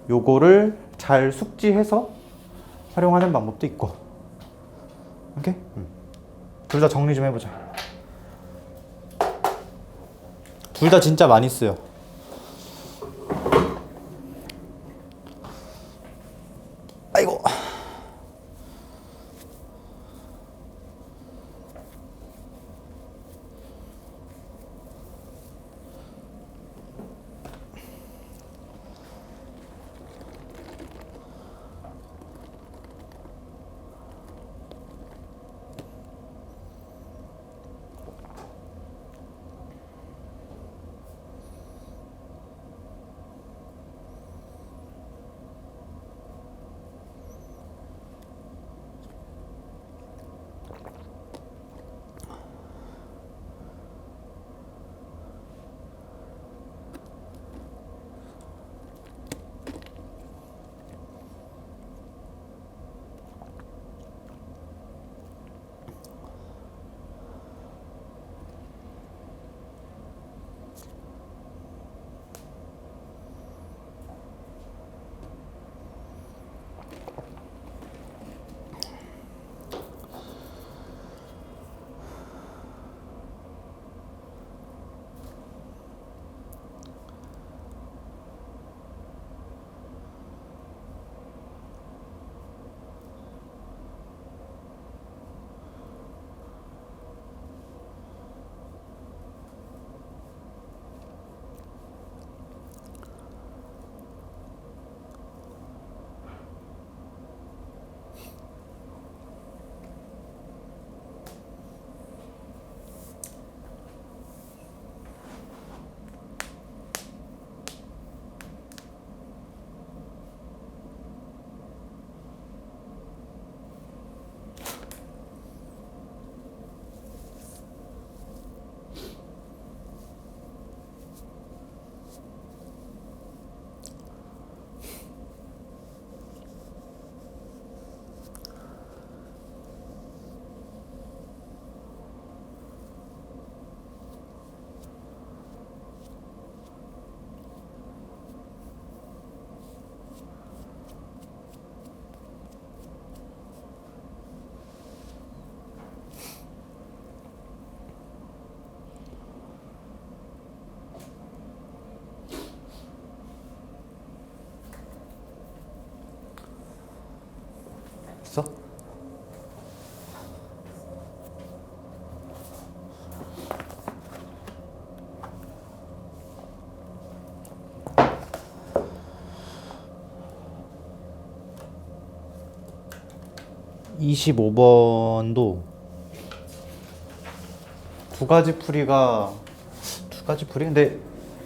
요거를 잘 숙지해서 활용하는 방법도 있고. 오케이? 둘 다 정리 좀 해보자. 둘 다 진짜 많이 쓰여. 아이고. 있어? (25번도) 두 가지 풀이가 근데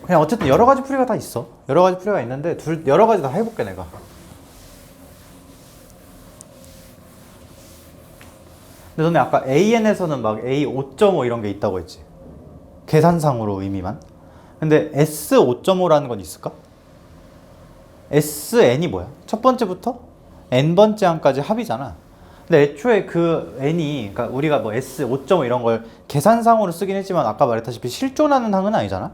그냥 어쨌든 여러 가지 풀이가 다 있어. 여러 가지 풀이가 있는데 여러 가지 다 해볼게 내가. 근데 너네 아까 AN에서는 막 A 5.5 이런 게 있다고 했지. 계산상으로 의미만. 근데 S 5.5라는 건 있을까? SN이 뭐야? 첫 번째부터 N번째 항까지 합이잖아. 근데 애초에 그 N이, 그러니까 우리가 뭐 S 5.5 이런 걸 계산상으로 쓰긴 했지만 아까 말했다시피 실존하는 항은 아니잖아.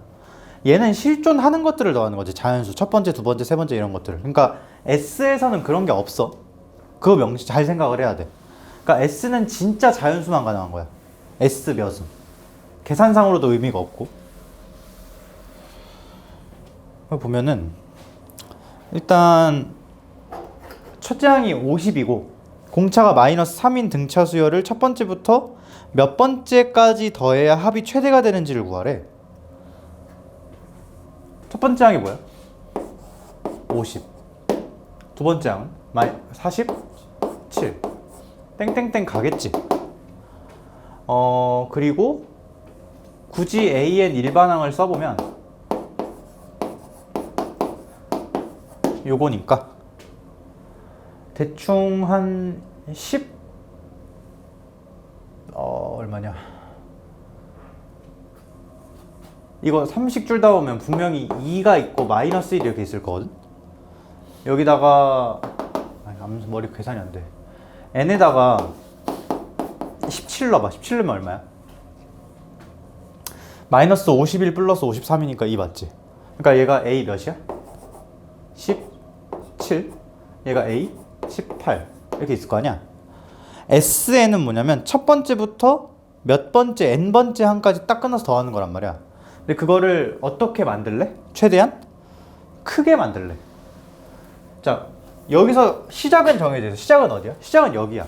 얘는 실존하는 것들을 더하는 거지. 자연수 첫 번째, 두 번째, 세 번째 이런 것들을. 그러니까 S에서는 그런 게 없어. 그거 명시 잘 생각을 해야 돼. 그러니까 S는 진짜 자연수만 가능한 거야. S 몇은. 계산상으로도 의미가 없고. 보면은 일단 첫째 항이 50이고 공차가 마이너스 3인 등차 수열을 첫 번째부터 몇 번째까지 더해야 합이 최대가 되는지를 구하래. 첫 번째 항이 뭐야? 50. 두 번째 항은 47. 땡땡땡 가겠지. 그리고 굳이 AN 일반항을 써보면 요거니까 대충 한 10 얼마냐, 이거 30줄 다 오면 분명히 2가 있고 마이너스 1 이렇게 있을 거거든. 여기다가 아무튼 머리 계산이 안 돼. n에다가 17 넣어봐. 17 넣으면 얼마야? 마이너스 51 플러스 53이니까 2 맞지? 그러니까 얘가 a 몇이야? 17. 얘가 a 18. 이렇게 있을 거 아니야? SN은 뭐냐면 첫 번째부터 몇 번째, n번째 항까지 딱 끊어서 더하는 거란 말이야. 근데 그거를 어떻게 만들래? 최대한 크게 만들래. 자, 여기서 시작은 정해져 있어. 시작은 어디야? 시작은 여기야.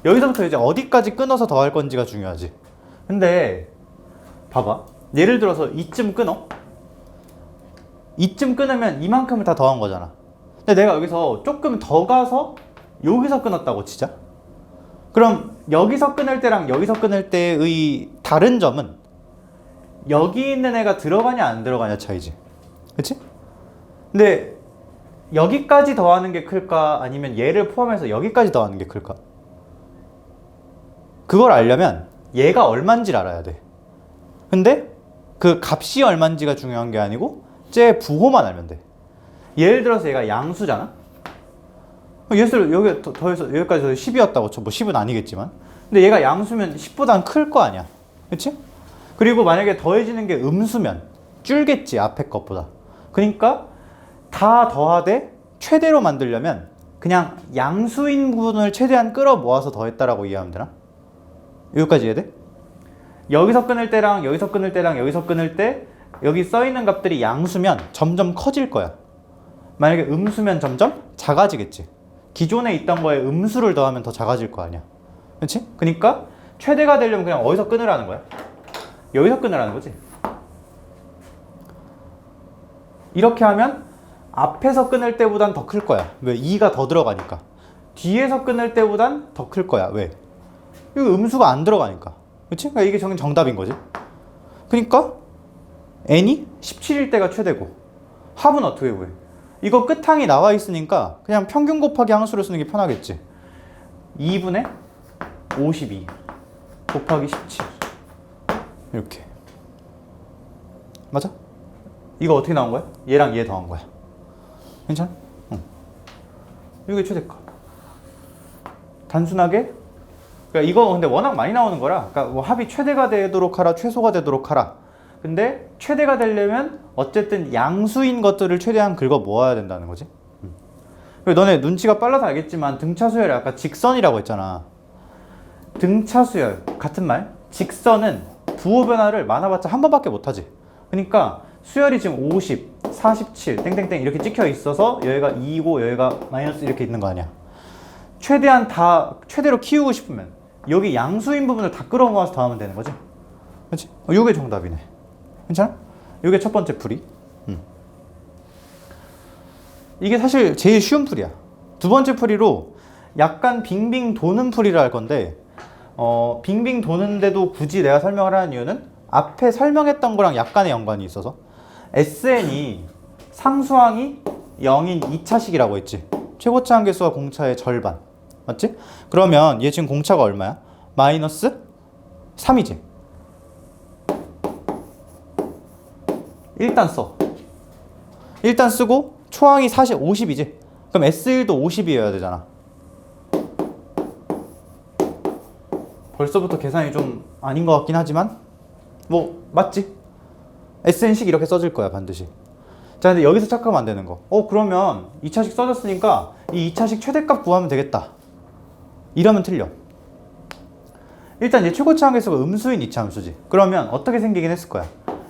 여기서부터 이제 어디까지 끊어서 더할 건지가 중요하지. 근데 봐봐. 예를 들어서 이쯤 끊어. 이쯤 끊으면 이만큼을 다 더한 거잖아. 근데 내가 여기서 조금 더 가서 여기서 끊었다고 치자. 그럼 여기서 끊을 때랑 여기서 끊을 때의 다른 점은 여기 있는 애가 들어가냐 안 들어가냐 차이지. 그치? 근데 여기까지 더하는 게 클까? 아니면 얘를 포함해서 여기까지 더하는 게 클까? 그걸 알려면 얘가 얼만지를 알아야 돼. 근데 그 값이 얼만지가 중요한 게 아니고 쟤 부호만 알면 돼. 예를 들어서 얘가 양수잖아? 예를 여기 더해서 여기까지 더해서 10이었다고 쳐. 뭐 10은 아니겠지만. 근데 얘가 양수면 10보단 클 거 아니야. 그치? 그리고 만약에 더해지는 게 음수면 줄겠지, 앞에 것보다. 그러니까 다 더하되 최대로 만들려면 그냥 양수인 부분을 최대한 끌어 모아서 더했다라고 이해하면 되나? 여기까지 이해돼? 여기서 끊을 때랑 여기서 끊을 때랑 여기서 끊을 때 여기 써있는 값들이 양수면 점점 커질 거야. 만약에 음수면 점점 작아지겠지. 기존에 있던 거에 음수를 더하면 더 작아질 거 아니야. 그렇지? 그러니까 최대가 되려면 그냥 어디서 끊으라는 거야? 여기서 끊으라는 거지. 이렇게 하면 앞에서 끊을 때보단 더 클 거야. 왜? 2가 더 들어가니까. 뒤에서 끊을 때보단 더 클 거야. 왜? 이거 음수가 안 들어가니까. 그치? 그러니까 이게 정답인 거지. 그러니까 n이 17일 때가 최대고 합은 어떻게 구해? 이거 끝항이 나와 있으니까 그냥 평균 곱하기 항수를 쓰는 게 편하겠지. 2분의 52 곱하기 17 이렇게. 맞아? 이거 어떻게 나온 거야? 얘랑 얘 더한 거야. 괜찮아? 응. 이게 최대값. 단순하게 그러니까 이거 근데 워낙 많이 나오는 거라 그러니까 뭐 합이 최대가 되도록 하라 최소가 되도록 하라. 근데 최대가 되려면 어쨌든 양수인 것들을 최대한 긁어 모아야 된다는 거지. 너네 눈치가 빨라서 알겠지만 등차 수열이 아까 직선이라고 했잖아. 등차 수열 같은 말. 직선은 부호 변화를 많아봤자 한 번밖에 못하지. 그러니까 수열이 지금 50, 47, 땡땡땡 이렇게 찍혀 있어서 여기가 2고 여기가 마이너스 이렇게 있는 거 아니야. 최대한 다 최대로 키우고 싶으면 여기 양수인 부분을 다 끌어모아서 더하면 되는 거지. 그렇지? 이게 정답이네. 괜찮아? 이게 첫 번째 풀이. 이게 사실 제일 쉬운 풀이야. 두 번째 풀이로 약간 빙빙 도는 풀이라 할 건데 빙빙 도는데도 굳이 내가 설명을 하는 이유는 앞에 설명했던 거랑 약간의 연관이 있어서 SN이 상수항이 0인 2차식이라고 했지. 최고차 한계수가 공차의 절반. 맞지? 그러면 얘 지금 공차가 얼마야? 마이너스 3이지. 일단 써. 일단 쓰고 초항이 50이지. 그럼 S1도 50이어야 되잖아. 벌써부터 계산이 좀 아닌 것 같긴 하지만 뭐 맞지? SN식 이렇게 써질 거야 반드시. 자 근데 여기서 착각하면 안 되는 거. 그러면 2차식 써졌으니까 이 2차식 최대값 구하면 되겠다. 이러면 틀려. 일단 얘 최고차 한계수가 음수인 2차 함수지. 그러면 어떻게 생기긴 했을 거야?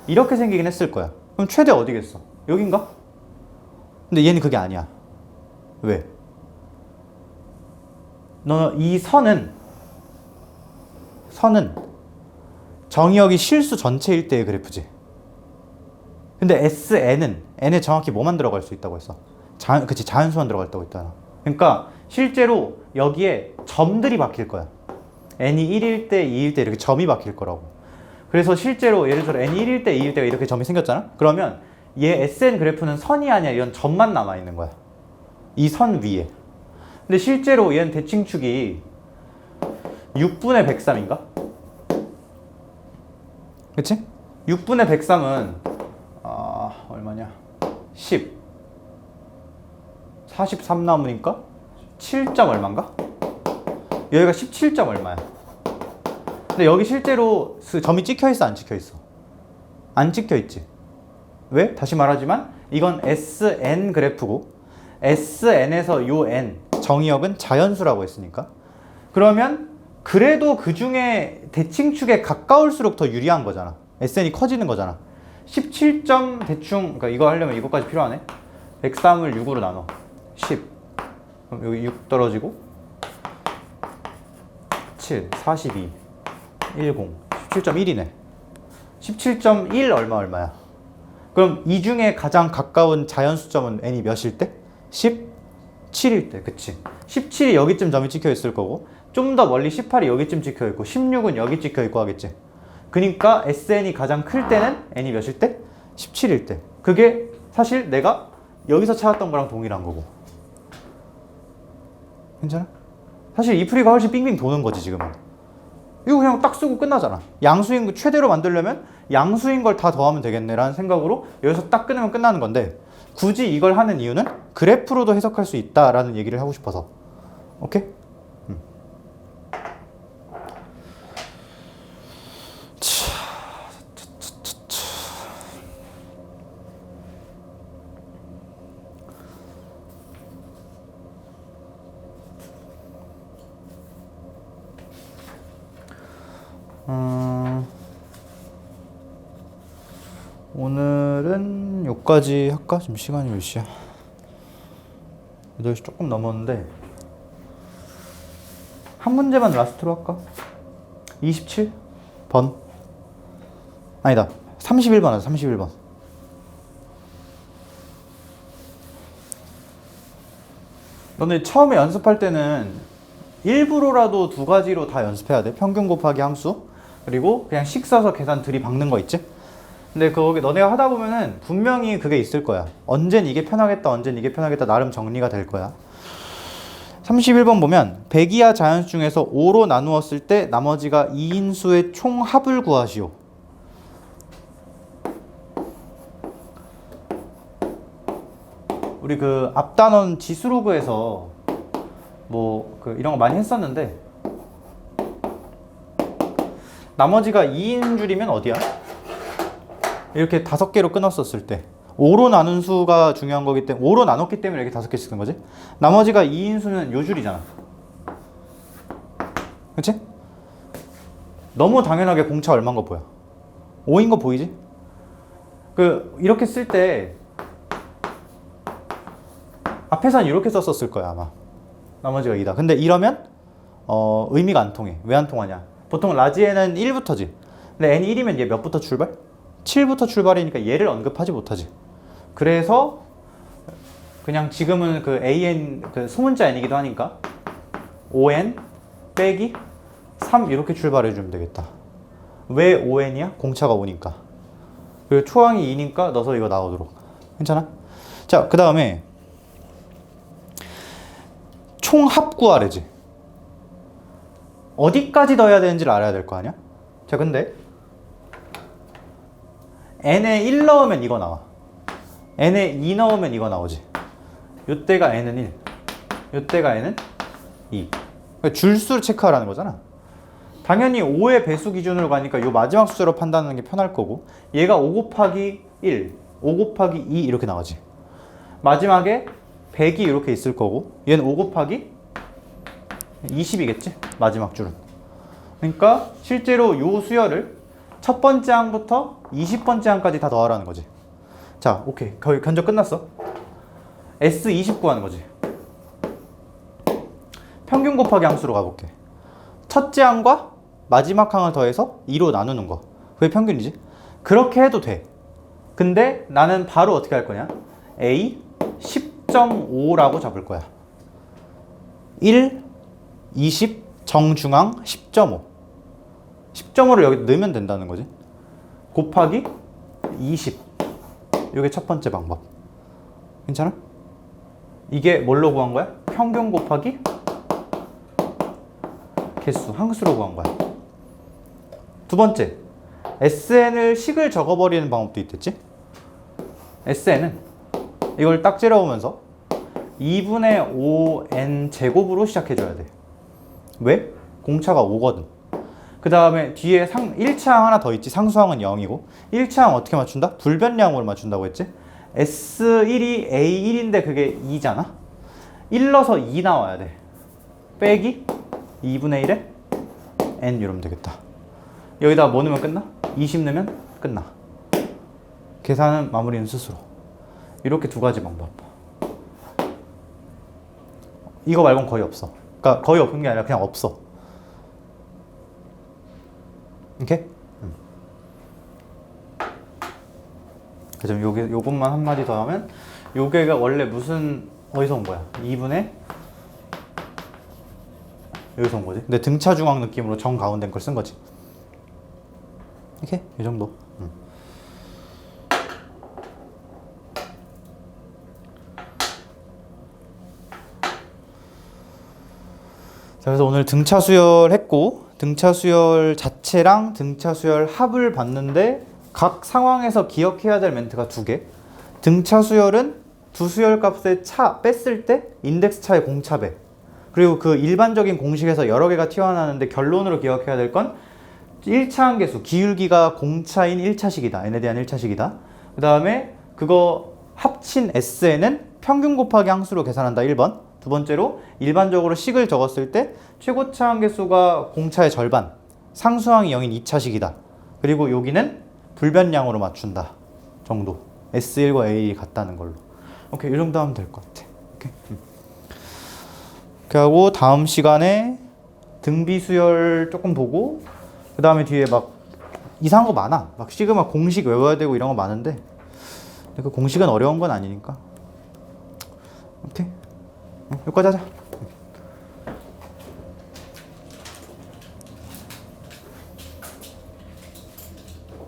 이렇게 생기긴 했을 거야. 그럼 최대 어디겠어? 여긴가? 근데 얘는 그게 아니야. 왜? 너 이 선은 정의역이 실수 전체일 때의 그래프지. 근데 SN은 n에 정확히 뭐만 들어갈 수 있다고 했어? 그치, 자연수만 들어갈 수 있다고 했잖아. 그러니까 실제로 여기에 점들이 박힐 거야. n이 1일 때, 2일 때 이렇게 점이 박힐 거라고. 그래서 실제로 예를 들어 n이 1일 때, 2일 때가 이렇게 점이 생겼잖아? 그러면 얘 SN 그래프는 선이 아니야. 이런 점만 남아있는 거야. 이 선 위에. 근데 실제로 얘는 대칭축이 6분의 103인가? 그치? 6분의 103은 얼마냐? 10. 43 남으니까 7점 얼마인가? 여기가 17점 얼마야? 근데 여기 실제로 점이 찍혀있어 안 찍혀있어? 안 찍혀있지. 왜? 다시 말하지만 이건 SN 그래프고 SN에서 요 N 정의역은 자연수라고 했으니까 그러면 그래도 그 중에 대칭축에 가까울수록 더 유리한 거잖아. SN이 커지는 거잖아. 17점 대충, 그러니까 이거 하려면 이거까지 필요하네. 103을 6으로 나눠. 10. 그럼 여기 6 떨어지고 7, 42, 10, 17.1이네. 17.1 얼마야? 그럼 이 중에 가장 가까운 자연수점은 n이 몇일 때? 17일 때, 그치? 17이 여기쯤 점이 찍혀 있을 거고 좀 더 멀리 18이 여기쯤 찍혀 있고 16은 여기 찍혀 있고 하겠지. 그러니까 SN이 가장 클 때는 n이 몇일 때? 17일 때. 그게 사실 내가 여기서 찾았던 거랑 동일한 거고. 괜찮아? 사실 이 풀이가 훨씬 빙빙 도는 거지 지금은. 이거 그냥 딱 쓰고 끝나잖아. 양수인 거 최대로 만들려면 양수인 걸 다 더하면 되겠네 라는 생각으로 여기서 딱 끊으면 끝나는 건데 굳이 이걸 하는 이유는 그래프로도 해석할 수 있다라는 얘기를 하고 싶어서. 오케이? 오늘은 여기까지 할까? 지금 시간이 몇 시야? 8시 조금 넘었는데 한 문제만 라스트로 할까? 27번? 아니다 31번 하자. 31번. 너네 처음에 연습할 때는 일부러라도 두 가지로 다 연습해야 돼. 평균 곱하기 함수 그리고 그냥 식 써서 계산 들이박는 거 있지? 근데 거기 너네가 하다 보면은 분명히 그게 있을 거야. 언젠 이게 편하겠다, 언젠 이게 편하겠다 나름 정리가 될 거야. 31번 보면 100 이하 자연수 중에서 5로 나누었을 때 나머지가 2인수의 총합을 구하시오. 우리 그 앞단원 지수로그에서 뭐 그 이런 거 많이 했었는데 나머지가 2인 줄이면 어디야? 이렇게 5개로 끊었었을 때 5로 나눈 수가 중요한 거기 때문에 5로 나눴기 때문에 이렇게 5개씩 쓴 거지. 나머지가 2인 수는 요 줄이잖아. 그치? 너무 당연하게 공차 얼마인 거 보여? 5인 거 보이지? 그 이렇게 쓸 때 앞에서는 이렇게 썼었을 거야 아마. 나머지가 2다. 근데 이러면 의미가 안 통해. 왜 안 통하냐? 보통 라지에는 1부터지. 근데 n이 1이면 얘 몇부터 출발? 7부터 출발이니까 얘를 언급하지 못하지. 그래서 그냥 지금은 그 an 그 소문자 n이기도 하니까 5n 빼기 3 이렇게 출발해 주면 되겠다. 왜 5n이야? 공차가 5니까. 그리고 초항이 2니까 넣어서 이거 나오도록. 괜찮아? 자, 그 다음에 총합 구하래지. 어디까지 넣어야 되는지를 알아야 될 거 아니야? 자, 근데 n에 1 넣으면 이거 나와. n에 2 넣으면 이거 나오지. 요때가 n은 1, 요때가 n은 2. 그러니까 줄수를 체크하라는 거잖아. 당연히 5의 배수 기준으로 가니까 요 마지막 숫자로 판단하는 게 편할 거고 얘가 5 곱하기 1, 5 곱하기 2 이렇게 나오지. 마지막에 100이 이렇게 있을 거고 얘는 5 곱하기 20이겠지? 마지막 줄은. 그러니까 실제로 요 수열을 첫 번째 항부터 20번째 항까지 다 더하라는 거지. 자, 오케이. 거의 견적 끝났어. S20 구하는 거지. 평균 곱하기 함수로 가볼게. 첫째 항과 마지막 항을 더해서 2로 나누는 거. 그게 평균이지. 그렇게 해도 돼. 근데 나는 바로 어떻게 할 거냐? A 10.5라고 잡을 거야. 1, 20, 정중앙 10.5. 10.5를 여기 넣으면 된다는 거지. 곱하기 20. 이게 첫 번째 방법. 괜찮아? 이게 뭘로 구한 거야? 평균 곱하기 개수, 항수로 구한 거야. 두 번째, SN을 식을 적어버리는 방법도 있겠지? SN은 이걸 딱 째려오면서 2분의 5n 제곱으로 시작해줘야 돼. 왜? 공차가 5거든. 그 다음에 뒤에 1차항 하나 더 있지. 상수항은 0이고 1차항 어떻게 맞춘다? 불변량으로 맞춘다고 했지. S1이 A1인데 그게 2잖아. 1 넣어서 2 나와야 돼. 빼기 2분의 1에 n 이러면 되겠다. 여기다 뭐 넣으면 끝나? 20 넣으면 끝나. 계산은 마무리는 스스로. 이렇게 두 가지 방법. 이거 말고는 거의 없어. 그러니까 거의 없는 게 아니라 그냥 없어. 오케이? 그래서 요것만 한마디 더 하면 요게가 원래 무슨 어디서 온 거야? 2분의 여기서 온 거지. 근데 등차 중앙 느낌으로 정 가운데 걸 쓴 거지. 이렇게 이 정도. 자, 그래서 오늘 등차 수열 했고 등차 수열 자체랑 등차 수열 합을 봤는데 각 상황에서 기억해야 될 멘트가 두 개. 등차 수열은 두 수열 값의 차 뺐을 때 인덱스 차의 공차배. 그리고 그 일반적인 공식에서 여러 개가 튀어나오는데 결론으로 기억해야 될 건 1차 함계수, 기울기가 공차인 1차식이다. n에 대한 1차식이다. 그 다음에 그거 합친 Sn은 평균 곱하기 항수로 계산한다. 1번. 두 번째로 일반적으로 식을 적었을 때 최고차 함계수가 공차의 절반, 상수항이 0인 2차식이다. 그리고 여기는 불변량으로 맞춘다. 정도. S1과 A1이 같다는 걸로. 오케이, 이 정도 하면 될 것 같아. 오케이. 이렇게 하고 다음 시간에 등비 수열 조금 보고 그 다음에 뒤에 막 이상한 거 많아. 막 시그마 공식 외워야 되고 이런 거 많은데 그 공식은 어려운 건 아니니까. 오케이. 여기까지 하자.